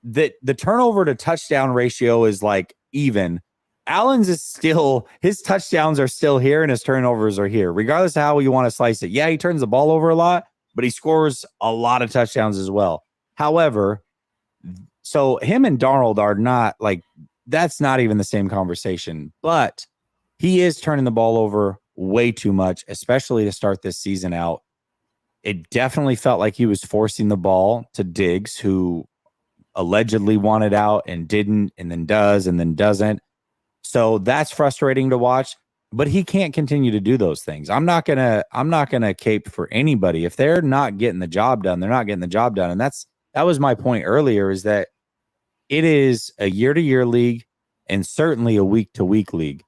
The turnover to touchdown ratio is like even. Allen's is still, his touchdowns are still here and his turnovers are here, regardless of how you want to slice it. Yeah, he turns the ball over a lot, but he scores a lot of touchdowns as well. However, so him and Darnold are not like, that's not even the same conversation, but he is turning the ball over way too much, especially to start this season out. It definitely felt like he was forcing the ball to Diggs, who allegedly wanted out and didn't, and then does, and then doesn't. So that's frustrating to watch, but he can't continue to do those things. I'm not gonna cape for anybody. If they're not getting the job done, they're not getting the job done. And that was my point earlier, is that it is a year-to-year league and certainly a week-to-week league.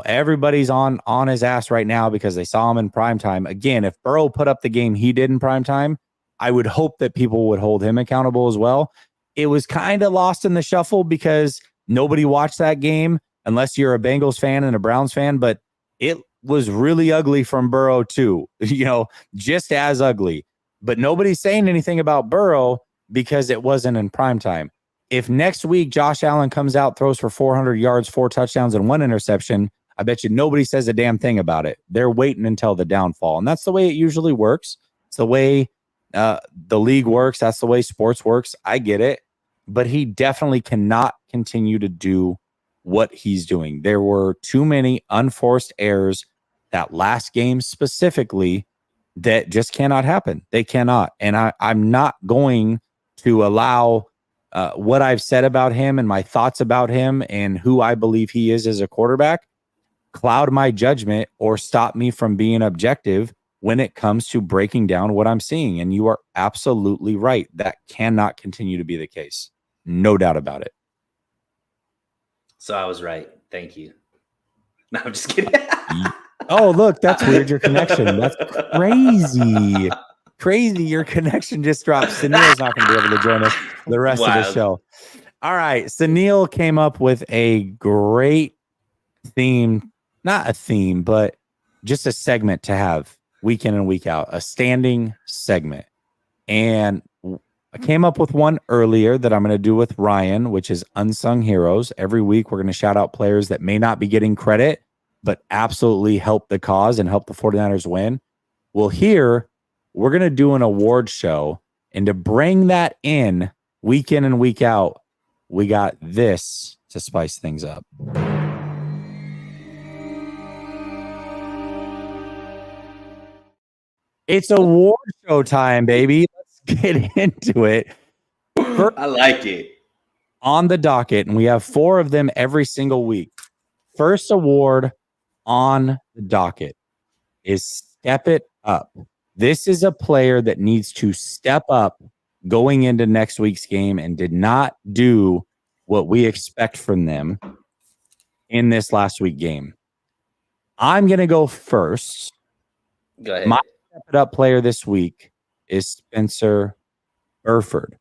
Everybody's on his ass right now because they saw him in primetime. Again, if Burrow put up the game he did in primetime, I would hope that people would hold him accountable as well. It was kind of lost in the shuffle because nobody watched that game unless you're a Bengals fan and a Browns fan, but it was really ugly from Burrow too, just as ugly. But nobody's saying anything about Burrow because it wasn't in primetime. If next week Josh Allen comes out, throws for 400 yards, 4 touchdowns, and 1 interception, I bet you nobody says a damn thing about it. They're waiting until the downfall. And that's the way it usually works. It's the way the league works. That's the way sports works. I get it. But he definitely cannot continue to do what he's doing. There were too many unforced errors that last game specifically that just cannot happen. They cannot. And I'm not going to allow what I've said about him and my thoughts about him and who I believe he is as a quarterback cloud my judgment or stop me from being objective when it comes to breaking down what I'm seeing. And you are absolutely right. That cannot continue to be the case. No doubt about it. So I was right. Thank you. No, I'm just kidding. Oh, look, that's weird. Your connection. That's crazy. Crazy. Your connection just dropped. SUNEIL's not going to be able to join us the rest of the show. All right. SUNEIL came up with a great theme, not a theme, but just a segment to have week in and week out, a standing segment. And I came up with one earlier that I'm going to do with Ryan, which is Unsung Heroes. Every week, we're going to shout out players that may not be getting credit, but absolutely help the cause and help the 49ers win. Well, here, we're going to do an award show. And to bring that in week in and week out, we got this to spice things up. It's award show time, baby. Let's get into it. First, I like it. On the docket, and we have 4 of them every single week. First award on the docket is Step It Up. This is a player that needs to step up going into next week's game and did not do what we expect from them in this last week game. I'm going to go first. Go ahead. My step it up player this week is Spencer Burford.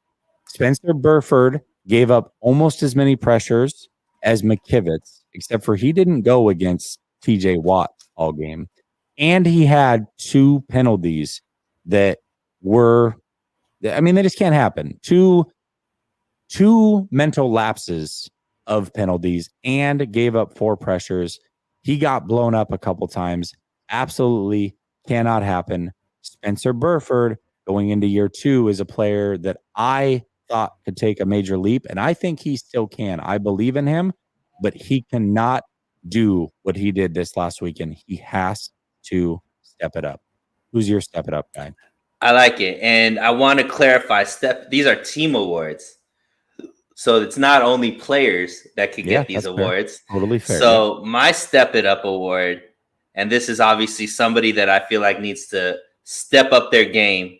Spencer Burford gave up almost as many pressures as McKivitz, except for he didn't go against TJ Watt all game. And he had 2 penalties that were, I mean, they just can't happen. Two mental lapses of penalties and gave up 4 pressures. He got blown up a couple times. Absolutely cannot happen. Spencer Burford going into year 2 is a player that I thought could take a major leap, and I think he still can. I believe in him, but he cannot do what he did this last weekend. He has to step it up. Who's your step it up guy? I like it. And I want to clarify, these are team awards. So it's not only players that could get these awards. Fair. Totally fair. So my Step It Up award, and this is obviously somebody that I feel like needs to step up their game,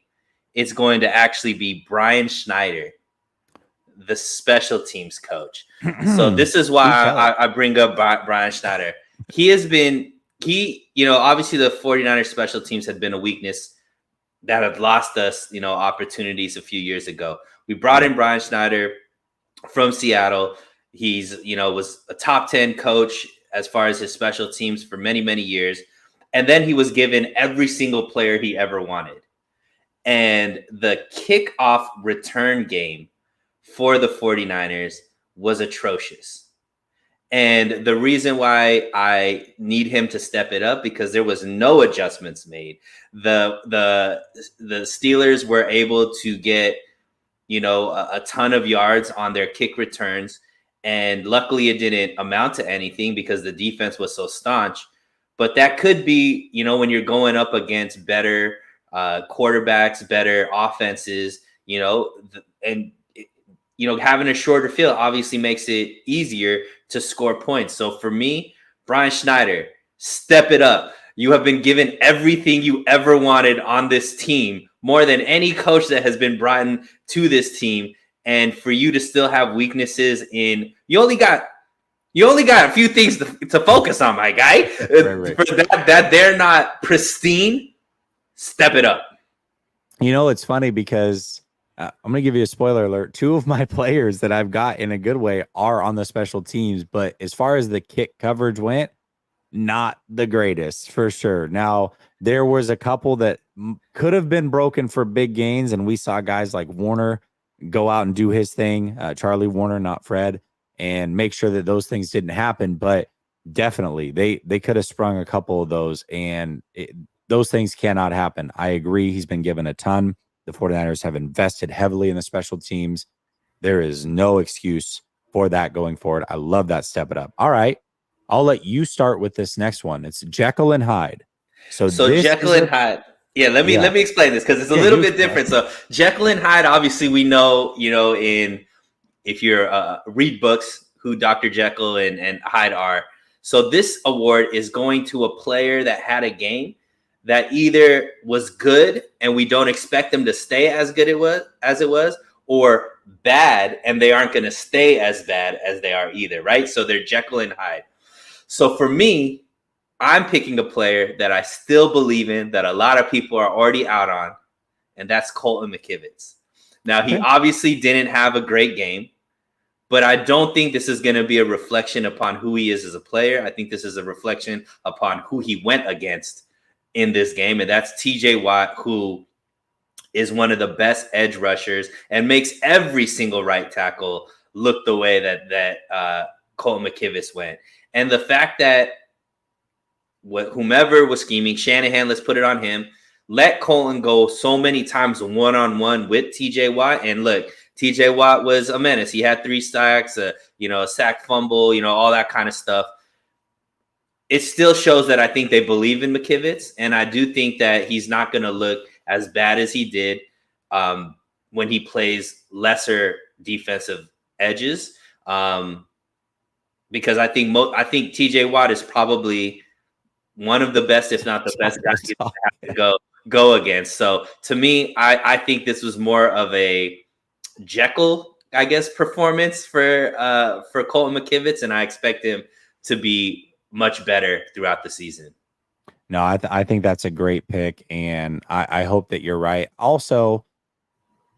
it's going to actually be Brian Schneider, the special teams coach. So this is why I bring up Brian Schneider. Obviously the 49ers special teams had been a weakness that had lost us, opportunities a few years ago. We brought in Brian Schneider from Seattle. He's, was a top 10 coach as far as his special teams for many, many years. And then he was given every single player he ever wanted. And the kickoff return game for the 49ers was atrocious. And the reason why I need him to step it up, because there was no adjustments made. The Steelers were able to get, a ton of yards on their kick returns. And luckily it didn't amount to anything because the defense was so staunch. But that could be, when you're going up against better quarterbacks, better offenses, having a shorter field obviously makes it easier to score points. So for me, Brian Schneider, step it up. You have been given everything you ever wanted on this team, more than any coach that has been brought in to this team. And for you to still have weaknesses you only got a few things to focus on, my guy. Right. For that they're not pristine, step it up. It's funny because I'm going to give you a spoiler alert. 2 of my players that I've got in a good way are on the special teams, but as far as the kick coverage went, not the greatest for sure. Now, there was a couple that could have been broken for big gains, and we saw guys like Warner go out and do his thing, Charlie Warner, not Fred, and make sure that those things didn't happen. But definitely, they could have sprung a couple of those, and those things cannot happen. I agree. He's been given a ton. The 49ers have invested heavily in the special teams. There is no excuse for that going forward. I love that. Step it up. All right. I'll let you start with this next one. It's Jekyll and Hyde. So Jekyll and Hyde. Yeah, let me explain this because it's a little bit different. So Jekyll and Hyde, obviously we know, if you're read books, who Dr. Jekyll and Hyde are. So this award is going to a player that had a game that either was good and we don't expect them to stay as good as it was, or bad and they aren't going to stay as bad as they are either, right? So they're Jekyll and Hyde. So for me, I'm picking a player that I still believe in, that a lot of people are already out on, and that's Colton McKivitz. Now, he obviously didn't have a great game, but I don't think this is going to be a reflection upon who he is as a player. I think this is a reflection upon who he went against in this game, and that's TJ Watt, who is one of the best edge rushers and makes every single right tackle look the way that Colton McKivitz went. And the fact that whomever was scheming, Shanahan, let's put it on him, let Colton go so many times one-on-one with TJ Watt. And look, TJ Watt was a menace. He had 3 sacks, a sack fumble, all that kind of stuff. It still shows that I think they believe in McKivitz. And I do think that he's not going to look as bad as he did when he plays lesser defensive edges. Because I think TJ Watt is probably one of the best, if not the best guy to go go against. So to me, I think this was more of a Jekyll, I guess, performance for Colton McKivitz, and I expect him to be much better throughout the season. No, I think that's a great pick, and I hope that you're right. Also,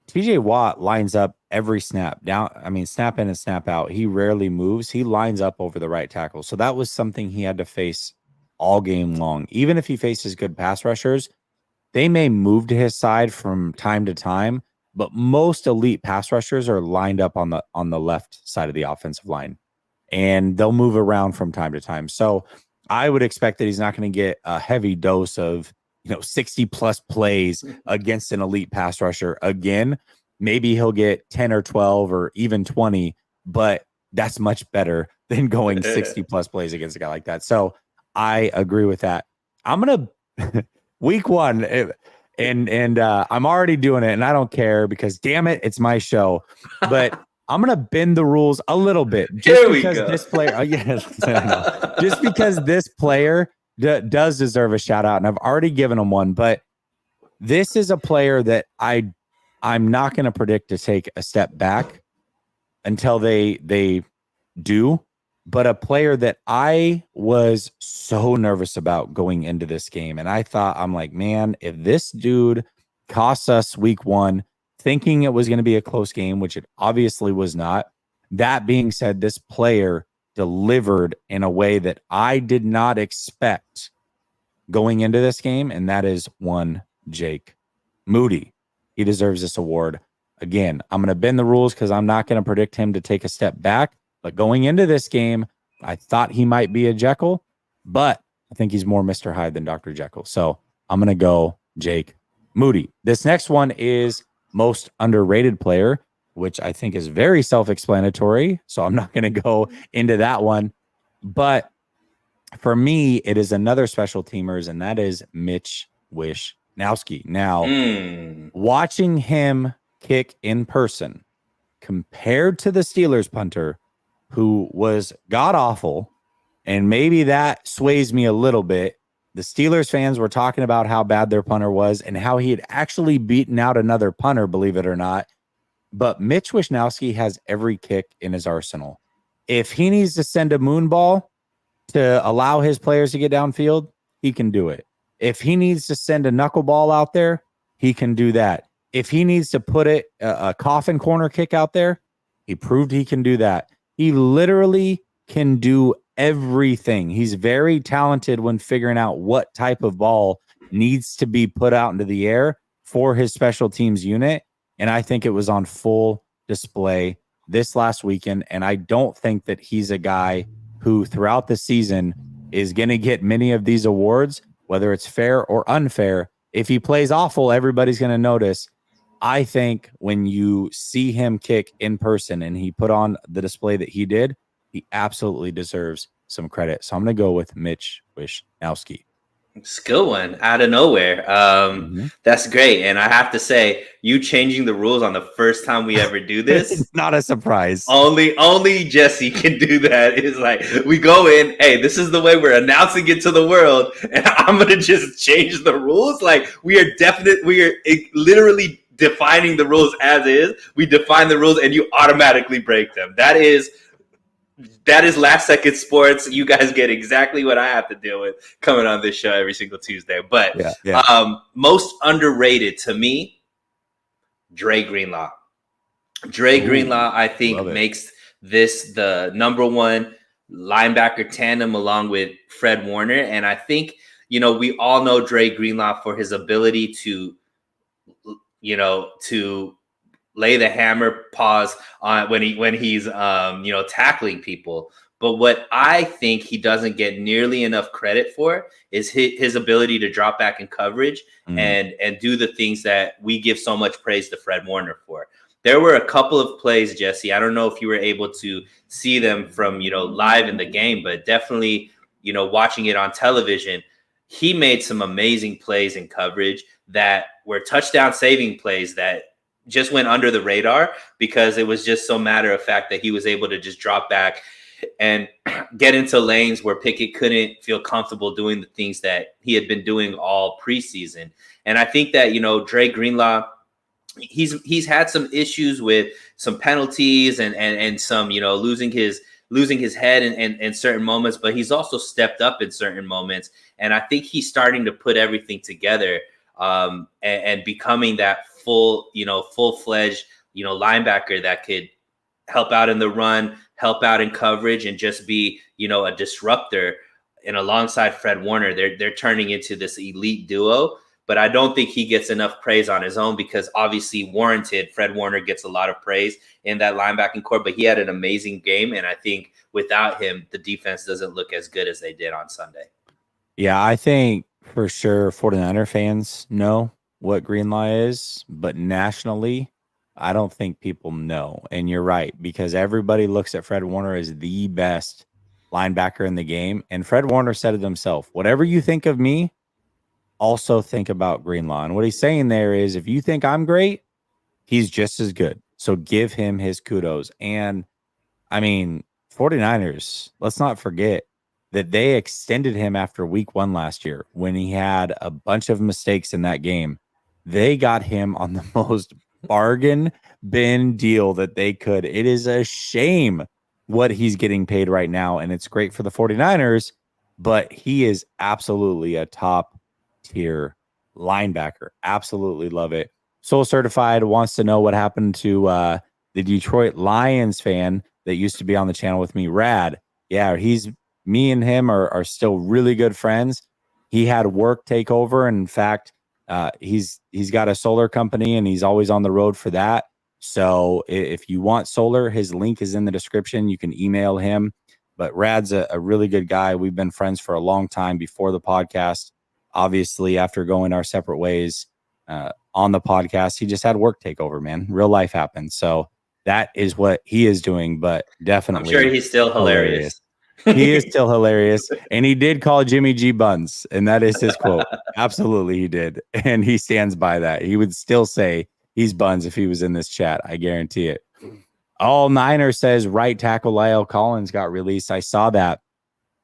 TJ Watt lines up every snap down. I mean, snap in and snap out. He rarely moves. He lines up over the right tackle. So that was something he had to face all game long. Even if he faces good pass rushers, they may move to his side from time to time, but most elite pass rushers are lined up on the left side of the offensive line, and they'll move around from time to time. So I would expect that he's not going to get a heavy dose of 60 plus plays against an elite pass rusher again. Maybe he'll get 10 or 12 or even 20, but that's much better than going 60 plus plays against a guy like that. So I agree with that. I'm going to week one and I'm already doing it and I don't care because damn it, it's my show, but I'm going to bend the rules a little bit just because this player, just because this player does deserve a shout out, and I've already given him one, but this is a player that I'm not going to predict to take a step back until they do, but a player that I was so nervous about going into this game, and I thought, I'm like, man, if this dude costs us week one, thinking it was going to be a close game, which it obviously was not. That being said, this player delivered in a way that I did not expect going into this game, and that is one Jake Moody. He deserves this award. Again, I'm going to bend the rules because I'm not going to predict him to take a step back, but going into this game, I thought he might be a Jekyll, but I think he's more Mr. Hyde than Dr. Jekyll. So I'm going to go Jake Moody. This next one is most underrated player, which I think is very self-explanatory. So I'm not going to go into that one. But for me, it is another special teamers, and that is Mitch Wishnowsky. Now, watching him kick in person compared to the Steelers punter, who was god-awful, and maybe that sways me a little bit. The Steelers fans were talking about how bad their punter was and how he had actually beaten out another punter, believe it or not. But Mitch Wishnowsky has every kick in his arsenal. If he needs to send a moon ball to allow his players to get downfield, he can do it. If he needs to send a knuckleball out there, he can do that. If he needs to put a coffin corner kick out there, he proved he can do that. He literally can do everything. He's very talented when figuring out what type of ball needs to be put out into the air for his special teams unit. And I think it was on full display this last weekend. And I don't think that he's a guy who throughout the season is going to get many of these awards, whether it's fair or unfair. If he plays awful, everybody's going to notice. I think when you see him kick in person and he put on the display that he did, he absolutely deserves some credit. So I'm going to go with Mitch Wishnowsky. It's a good one out of nowhere. That's great. And I have to say, you changing the rules on the first time we ever do this, it's not a surprise. Only Jessie can do that. It's like we go in, hey, this is the way we're announcing it to the world, and I'm gonna just change the rules. Like we are literally defining the rules as is. We define the rules and you automatically break them. That is last second sports. You guys get exactly what I have to deal with coming on this show every single Tuesday. But most underrated to me, Dre Greenlaw. Greenlaw, I think, makes this the number one linebacker tandem along with Fred Warner. And I think, we all know Dre Greenlaw for his ability to lay the hammer pause on when he's tackling people. But what I think he doesn't get nearly enough credit for is his ability to drop back in coverage and do the things that we give so much praise to Fred Warner for. There were a couple of plays, Jesse. I don't know if you were able to see them from, live in the game, but definitely, watching it on television, he made some amazing plays in coverage that were touchdown saving plays that just went under the radar because it was just so matter of fact that he was able to just drop back and get into lanes where Pickett couldn't feel comfortable doing the things that he had been doing all preseason. And I think that, Dre Greenlaw, he's had some issues with some penalties and some, losing his head in certain moments, but he's also stepped up in certain moments. And I think he's starting to put everything together and becoming that full-fledged, linebacker that could help out in the run, help out in coverage, and just be, a disruptor. And alongside Fred Warner, they're turning into this elite duo. But I don't think he gets enough praise on his own, because obviously warranted, Fred Warner gets a lot of praise in that linebacking core, but he had an amazing game. And I think without him, the defense doesn't look as good as they did on Sunday. Yeah, I think for sure 49er fans know what Greenlaw is, but nationally, I don't think people know. And you're right, because everybody looks at Fred Warner as the best linebacker in the game. And Fred Warner said it himself, whatever you think of me, also think about Greenlaw. And what he's saying there is, if you think I'm great, he's just as good. So give him his kudos. And I mean, 49ers, let's not forget that they extended him after week 1 last year when he had a bunch of mistakes in that game. They got him on the most bargain bin deal that they could. It is a shame what he's getting paid right now. And it's great for the 49ers, but he is absolutely a top tier linebacker. Absolutely love it. Soul Certified wants to know what happened to the Detroit Lions fan that used to be on the channel with me, Rad. Yeah, me and him are still really good friends. He had work take over, and in fact, he's got a solar company and he's always on the road for that. So if you want solar, his link is in the description. You can email him. But Rad's a really good guy. We've been friends for a long time before the podcast. Obviously, after going our separate ways on the podcast, he just had work take over, man. Real life happened. So that is what he is doing, but definitely. I'm sure he's still hilarious. He is still hilarious. And he did call Jimmy G buns, and that is his quote. Absolutely, he did. And he stands by that. He would still say he's buns if he was in this chat. I guarantee it. All Niner says right tackle Lyle Collins got released. I saw that.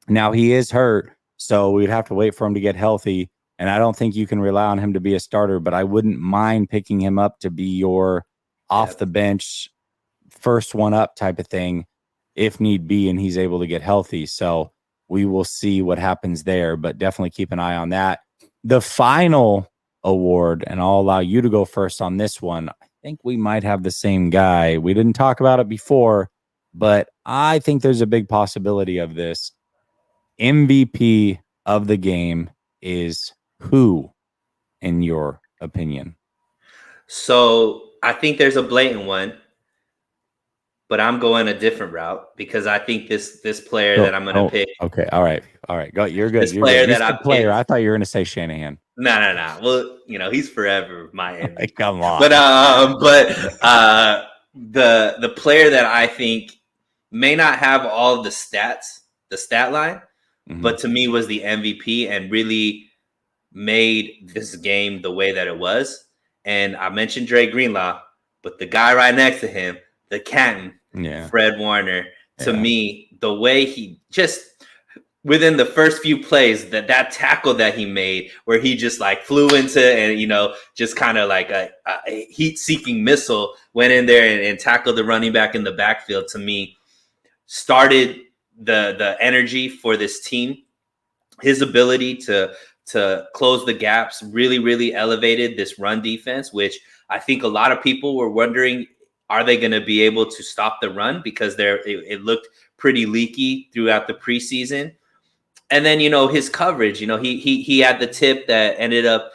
Now he is hurt, so we'd have to wait for him to get healthy. And I don't think you can rely on him to be a starter, but I wouldn't mind picking him up to be your off the bench, first one up type of thing, if need be, and he's able to get healthy. So we will see what happens there, but definitely keep an eye on that. The final award, and I'll allow you to go first on this one. I think we might have the same guy. We didn't talk about it before, but I think there's a big possibility of this. MVP of the game is who, in your opinion? So I think there's a blatant one, but I'm going a different route because I think this player that I'm going to pick. Okay, all right, go. You're good. This player that I player. I thought you were going to say Shanahan. No. Well, he's forever my enemy. Come on. But the player that I think may not have all the stats, the stat line, but to me was the MVP and really made this game the way that it was. And I mentioned Dre Greenlaw, but the guy right next to him, the Canton, Fred Warner, to me, the way he just within the first few plays, that tackle that he made where he just like flew into and, just kind of like a heat-seeking missile, went in there and tackled the running back in the backfield, to me, started the energy for this team. His ability to close the gaps really, really elevated this run defense, which I think a lot of people were wondering, are they going to be able to stop the run? Because it looked pretty leaky throughout the preseason. And then, his coverage, he had the tip that ended up,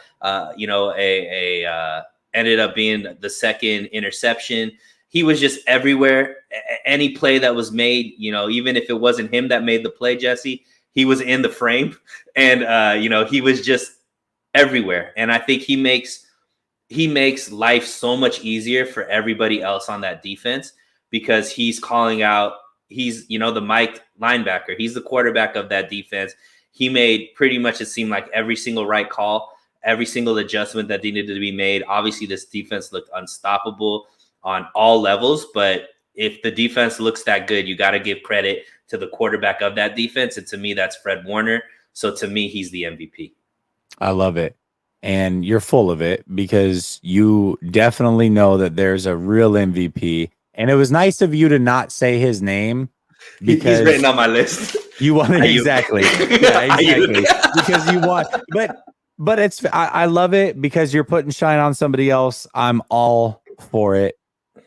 ended up being the second interception. He was just everywhere. Any play that was made, even if it wasn't him that made the play, Jesse, he was in the frame, and he was just everywhere. And I think he makes life so much easier for everybody else on that defense because he's calling out. He's the Mike linebacker. He's the quarterback of that defense. He made pretty much it seem like every single right call, every single adjustment that needed to be made. Obviously, this defense looked unstoppable on all levels, but if the defense looks that good, you got to give credit to the quarterback of that defense. And to me, that's Fred Warner. So to me, he's the MVP. I love it. And you're full of it because you definitely know that there's a real MVP. And it was nice of you to not say his name because he's written on my list. You want to exactly. Yeah, exactly. Because you want, but it's, I love it because you're putting shine on somebody else. I'm all for it.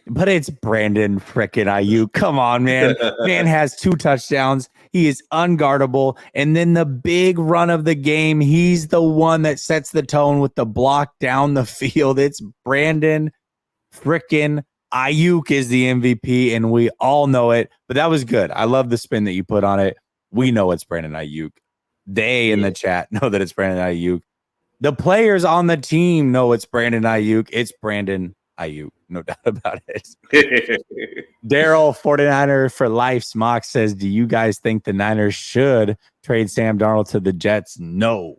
But it's Brandon frickin' Aiyuk. Come on, man. Man has 2 touchdowns. He is unguardable. And then the big run of the game, he's the one that sets the tone with the block down the field. It's Brandon frickin' Aiyuk is the MVP, and we all know it. But that was good. I love the spin that you put on it. We know it's Brandon Aiyuk. They in the chat know that it's Brandon Aiyuk. The players on the team know it's Brandon Aiyuk. It's Brandon Aiyuk. No doubt about it. Daryl, 49er for life, Smock says, do you guys think the Niners should trade Sam Darnold to the Jets? No.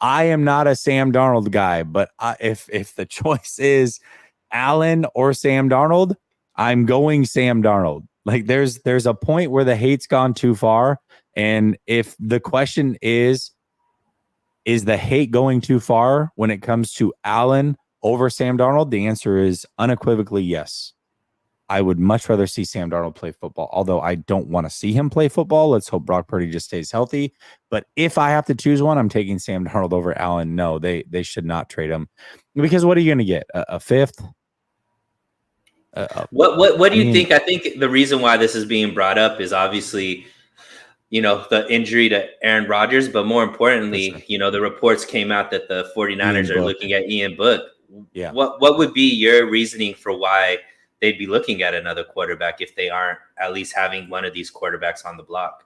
I am not a Sam Darnold guy, but if the choice is Allen or Sam Darnold, I'm going Sam Darnold. Like there's a point where the hate's gone too far. And if the question is the hate going too far when it comes to Allen over Sam Darnold? The answer is unequivocally yes. I would much rather see Sam Darnold play football, although I don't want to see him play football. Let's hope Brock Purdy just stays healthy. But if I have to choose one, I'm taking Sam Darnold over Allen. No, they should not trade him. Because what are you going to get? A fifth? What do you think? I think the reason why this is being brought up is obviously, the injury to Aaron Rodgers, but more importantly, the reports came out that the 49ers are looking at Ian Book. Yeah. What would be your reasoning for why they'd be looking at another quarterback if they aren't at least having one of these quarterbacks on the block?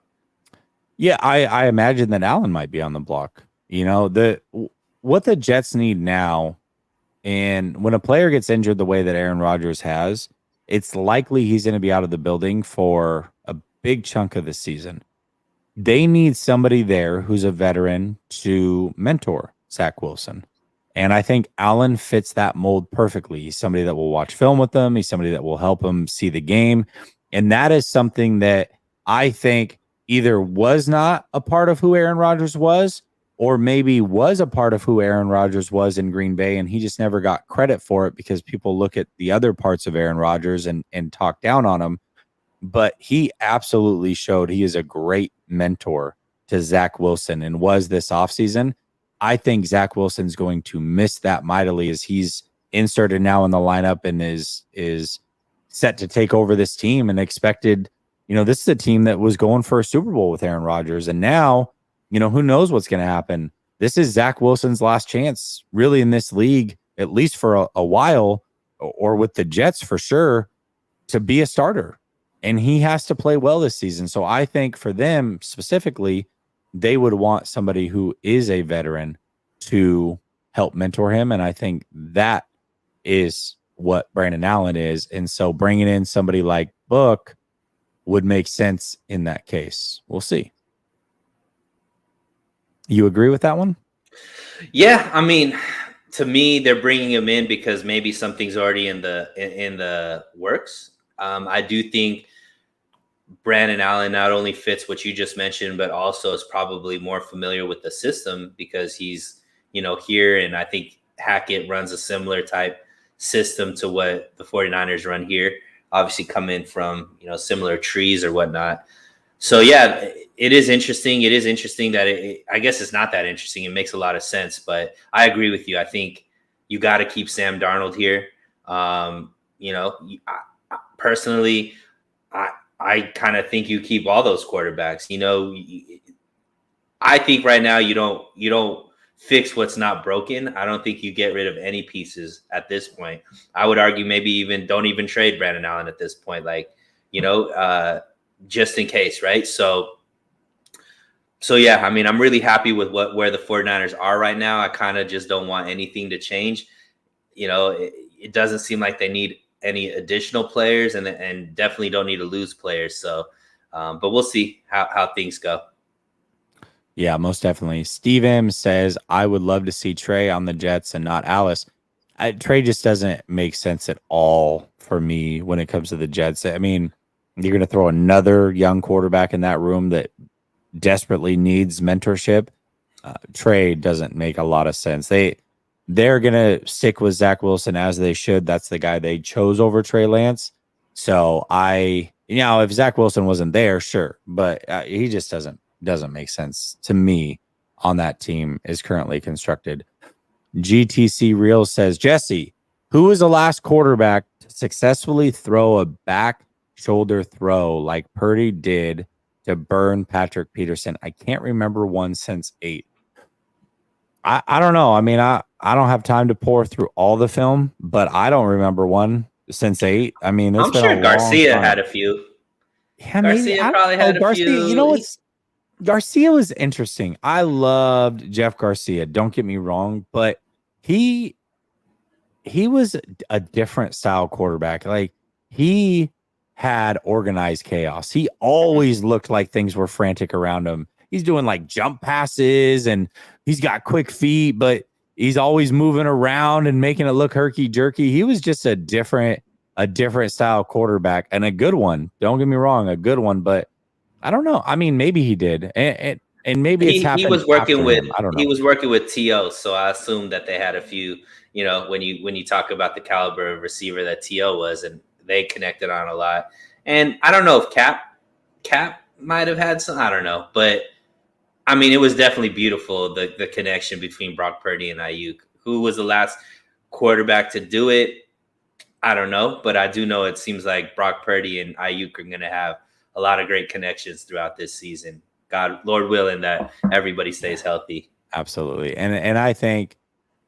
Yeah, I imagine that Allen might be on the block. What the Jets need now, and when a player gets injured the way that Aaron Rodgers has, it's likely he's going to be out of the building for a big chunk of the season. They need somebody there who's a veteran to mentor Zach Wilson. And I think Allen fits that mold perfectly. He's somebody that will watch film with them. He's somebody that will help him see the game. And that is something that I think either was not a part of who Aaron Rodgers was, or maybe was a part of who Aaron Rodgers was in Green Bay, and he just never got credit for it because people look at the other parts of Aaron Rodgers and talk down on him. But he absolutely showed he is a great mentor to Zach Wilson and was this offseason. I think Zach Wilson's going to miss that mightily as he's inserted now in the lineup and is set to take over this team and expected. This is a team that was going for a Super Bowl with Aaron Rodgers. And now, who knows what's going to happen? This is Zach Wilson's last chance really in this league, at least for a while, or with the Jets for sure, to be a starter. And he has to play well this season. So I think for them specifically, they would want somebody who is a veteran to help mentor him. And I think that is what Brandon Allen is. And so bringing in somebody like Book would make sense in that case. We'll see. You agree with that one? Yeah. I mean, to me, they're bringing him in because maybe something's already in the works. I do think Brandon Allen not only fits what you just mentioned, but also is probably more familiar with the system because he's, here. And I think Hackett runs a similar type system to what the 49ers run here, obviously coming from, similar trees or whatnot. So, yeah, it is interesting. It is interesting that I guess it's not that interesting. It makes a lot of sense, but I agree with you. I think you got to keep Sam Darnold here. Personally, I kind of think you keep all those quarterbacks. I think right now you don't fix what's not broken. I don't think you get rid of any pieces at this point. I would argue maybe don't even trade Brandon Allen at this point, just in case, right? So yeah, I mean, I'm really happy with where the 49ers are right now. I kind of just don't want anything to change. It doesn't seem like they need any additional players and definitely don't need to lose players. So, but we'll see how things go. Yeah, most definitely. Steve M says, I would love to see Trey on the Jets and not Alice. Trey just doesn't make sense at all for me when it comes to the Jets. I mean, you're going to throw another young quarterback in that room that desperately needs mentorship. Trade doesn't make a lot of sense. They're going to stick with Zach Wilson as they should. That's the guy they chose over Trey Lance. So if Zach Wilson wasn't there, sure, but he just doesn't make sense to me on that team is currently constructed. GTC Real says, Jesse, who was the last quarterback to successfully throw a back shoulder throw like Purdy did to burn Patrick Peterson? I can't remember one since 8. I don't know. I mean, I don't have time to pour through all the film, but I don't remember one since 8. I mean, it's I'm been sure a Garcia long time. had a few. Yeah, maybe. Garcia probably had a Garcia, few. you know what's Garcia was interesting. I loved Jeff Garcia. Don't get me wrong, but he was a different style quarterback. Like he had organized chaos. He always looked like things were frantic around him. He's doing like jump passes and he's got quick feet, but he's always moving around and making it look herky jerky. He was just a different style quarterback and a good one. Don't get me wrong, a good one, but I don't know. I mean, maybe he did. And maybe it's happened. He was working with I don't know. He was working with T.O., so I assume that they had a few, when you talk about the caliber of receiver that T.O. was, and they connected on a lot. And I don't know if Cap might have had some, I don't know, but I mean, it was definitely beautiful, the connection between Brock Purdy and Aiyuk. Who was the last quarterback to do it? I don't know, but I do know it seems like Brock Purdy and Aiyuk are going to have a lot of great connections throughout this season. God, Lord willing, that everybody stays healthy. Absolutely. And I think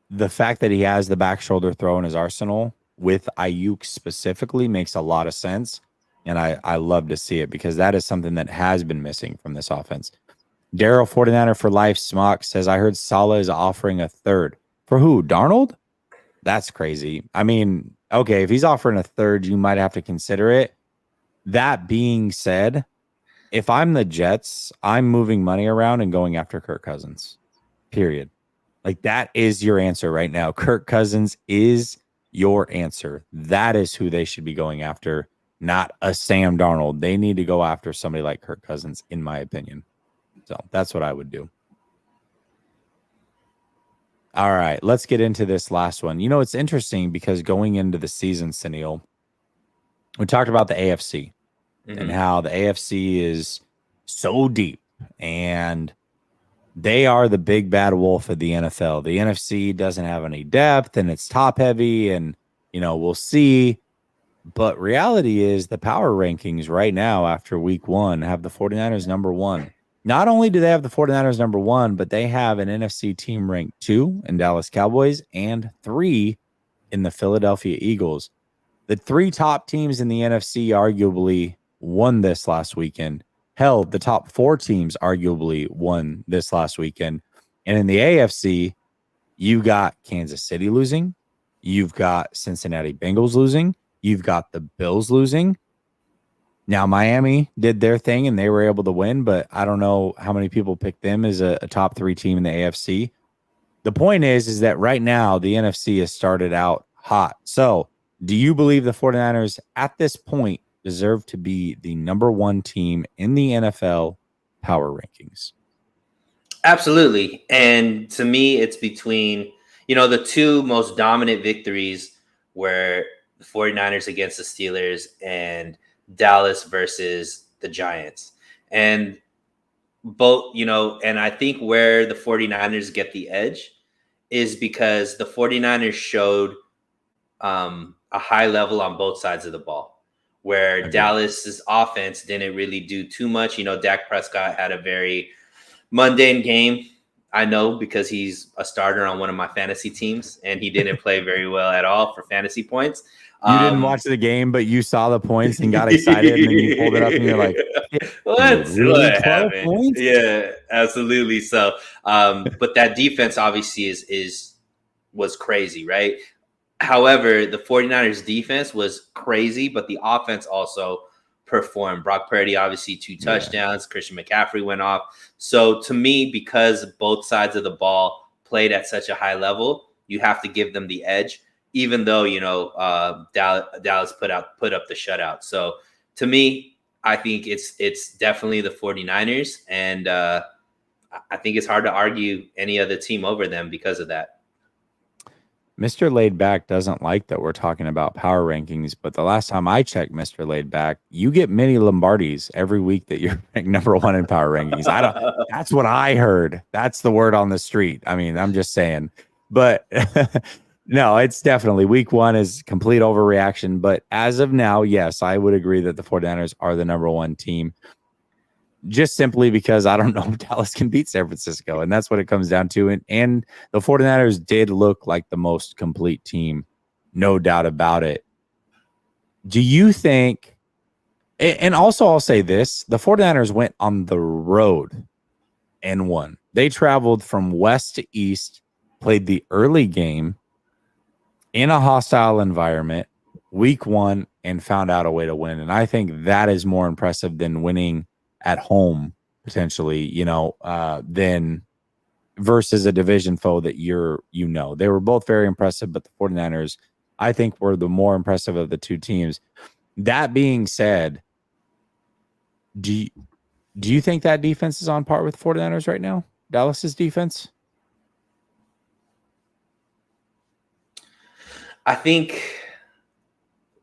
the fact that he has the back shoulder throw in his arsenal with Aiyuk specifically makes a lot of sense. And I love to see it because that is something that has been missing from this offense. Daryl 49er for life Smock says, I heard Saleh is offering a third. For who? Darnold? That's crazy. I mean, okay, if he's offering a third, you might have to consider it. That being said, if I'm the Jets, I'm moving money around and going after Kirk Cousins. Period. Like that is your answer right now. Kirk Cousins is your answer. That is who they should be going after, not a Sam Darnold. They need to go after somebody like Kirk Cousins, in my opinion. So that's what I would do. All right, let's get into this last one. It's interesting because going into the season, SUNEIL, we talked about the AFC and how the AFC is so deep and they are the big bad wolf of the NFL. The NFC doesn't have any depth and it's top heavy and, we'll see. But reality is the power rankings right now after week 1 have the 49ers number 1. Not only do they have the 49ers number 1, but they have an NFC team ranked 2 in Dallas Cowboys and 3 in the Philadelphia Eagles. The 3 top teams in the NFC arguably won this last weekend. Hell, the top 4 teams arguably won this last weekend. And in the AFC, you got Kansas City losing. You've got Cincinnati Bengals losing. You've got the Bills losing. Now, Miami did their thing and they were able to win, but I don't know how many people picked them as a top 3 team in the AFC. The point is that right now the NFC has started out hot. So do you believe the 49ers at this point deserve to be the number 1 team in the NFL power rankings? Absolutely. And to me, it's between, the 2 most dominant victories were the 49ers against the Steelers and Dallas versus the Giants. And both, and I think where the 49ers get the edge is because the 49ers showed a high level on both sides of the ball, where Okay. Dallas's offense didn't really do too much. Dak Prescott had a very mundane game. I know because he's a starter on one of my fantasy teams and he didn't play very well at all for fantasy points. You didn't watch the game, but you saw the points and got excited, and then you pulled it up and you're like, what happened? Points? Yeah, absolutely. So, but that defense obviously was crazy, right? However, the 49ers defense was crazy, but the offense also performed. Brock Purdy, obviously 2 touchdowns. Christian McCaffrey went off. So to me, because both sides of the ball played at such a high level, you have to give them the edge. even though, Dallas put up the shutout. So to me, I think it's definitely the 49ers, and I think it's hard to argue any other team over them because of that. Mr. Laidback doesn't like that we're talking about power rankings, but the last time I checked, Mr. Laidback, you get mini Lombardis every week that you're ranked number one in power rankings. That's what I heard. That's the word on the street. I mean, I'm just saying, but no, it's definitely week one is complete overreaction. But as of now, yes, I would agree that the 49ers are the number one team. Just simply because I don't know if Dallas can beat San Francisco. And that's what it comes down to. And the 49ers did look like the most complete team, no doubt about it. Do you think, and also I'll say this, the 49ers went on the road and won. They traveled from west to east, played the early game in a hostile environment, week one, and found out a way to win. And I think that is more impressive than winning at home, potentially, than versus a division foe that they were both very impressive, but the 49ers, I think, were the more impressive of the two teams. That being said, do you think that defense is on par with the 49ers right now? Dallas's defense? I think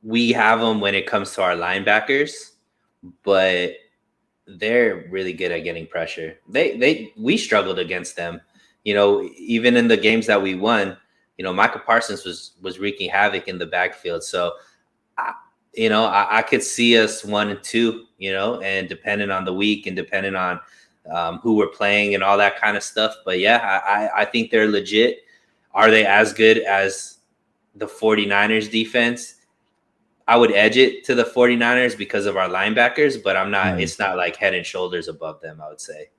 we have them when it comes to our linebackers, but they're really good at getting pressure. We struggled against them, even in the games that we won. Micah Parsons was wreaking havoc in the backfield. So, I could see us 1-2, and depending on the week and depending on who we're playing and all that kind of stuff. But yeah, I think they're legit. Are they as good as the 49ers defense? I would edge it to the 49ers because of our linebackers, but I'm not, it's not like head and shoulders above them, I would say.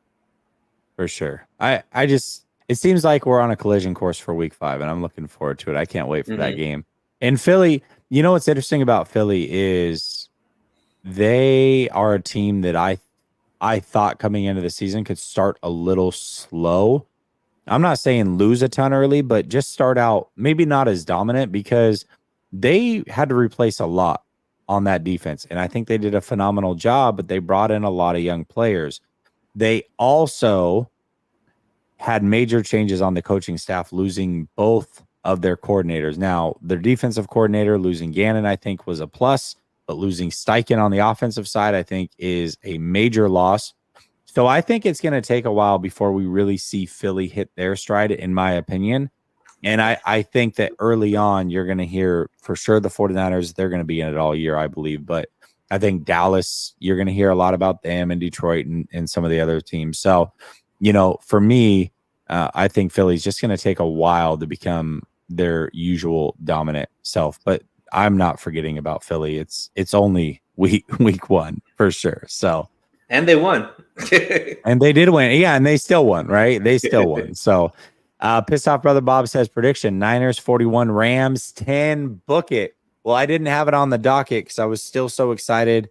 For sure. It seems like we're on a collision course for week 5, and I'm looking forward to it. I can't wait for that game. And Philly, what's interesting about Philly is they are a team that I thought coming into the season could start a little slow. I'm not saying lose a ton early, but just start out maybe not as dominant because they had to replace a lot on that defense. And I think they did a phenomenal job, but they brought in a lot of young players. They also had major changes on the coaching staff, losing both of their coordinators. Now, their defensive coordinator, losing Gannon, I think was a plus, but losing Steichen on the offensive side, I think is a major loss. So I think it's going to take a while before we really see Philly hit their stride, in my opinion. And I think that early on, you're going to hear for sure the 49ers, they're going to be in it all year, I believe. But I think Dallas, you're going to hear a lot about them, and Detroit and some of the other teams. So, for me, I think Philly's just going to take a while to become their usual dominant self. But I'm not forgetting about Philly. It's only week 1 for sure. So. And they won. And they did win. Yeah, and they still won, right? They still won. So. Pissed Off Brother Bob says prediction, Niners 41, Rams 10, book it. Well, I didn't have it on the docket because I was still so excited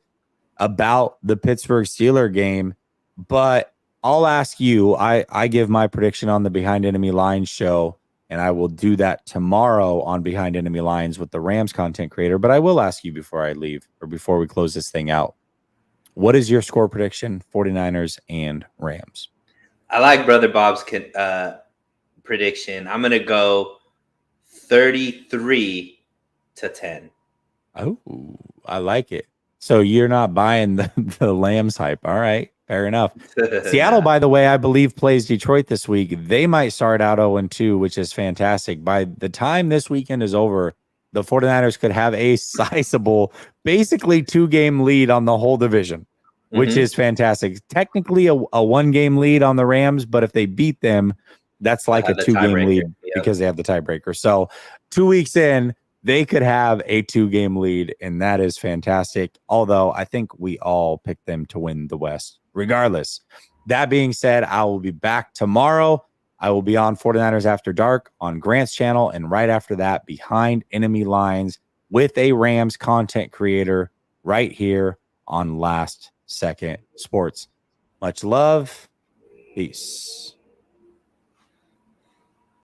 about the Pittsburgh Steelers game, but I'll ask you, I give my prediction on the Behind Enemy Lines show, and I will do that tomorrow on Behind Enemy Lines with the Rams content creator, but I will ask you before I leave or before we close this thing out. What is your score prediction, 49ers and Rams? I like Brother Bob's prediction. I'm gonna go 33-10. Oh, I like it. So you're not buying the Lambs hype. All right, fair enough. Seattle, by the way, I believe plays Detroit this week. They might start out 0-2, which is fantastic. By the time this weekend is over, the 49ers could have a sizable, basically 2-game lead on the whole division, which is fantastic. Technically a 1-game lead on the Rams, but if they beat them, that's like a 2-game lead because they have the tiebreaker. So 2 weeks in, they could have a 2-game lead, and that is fantastic. Although I think we all picked them to win the West regardless. That being said, I will be back tomorrow. I will be on 49ers After Dark on Grant's channel, and right after that, Behind Enemy Lines with a Rams content creator right here on Last Second Sports. Much love. Peace.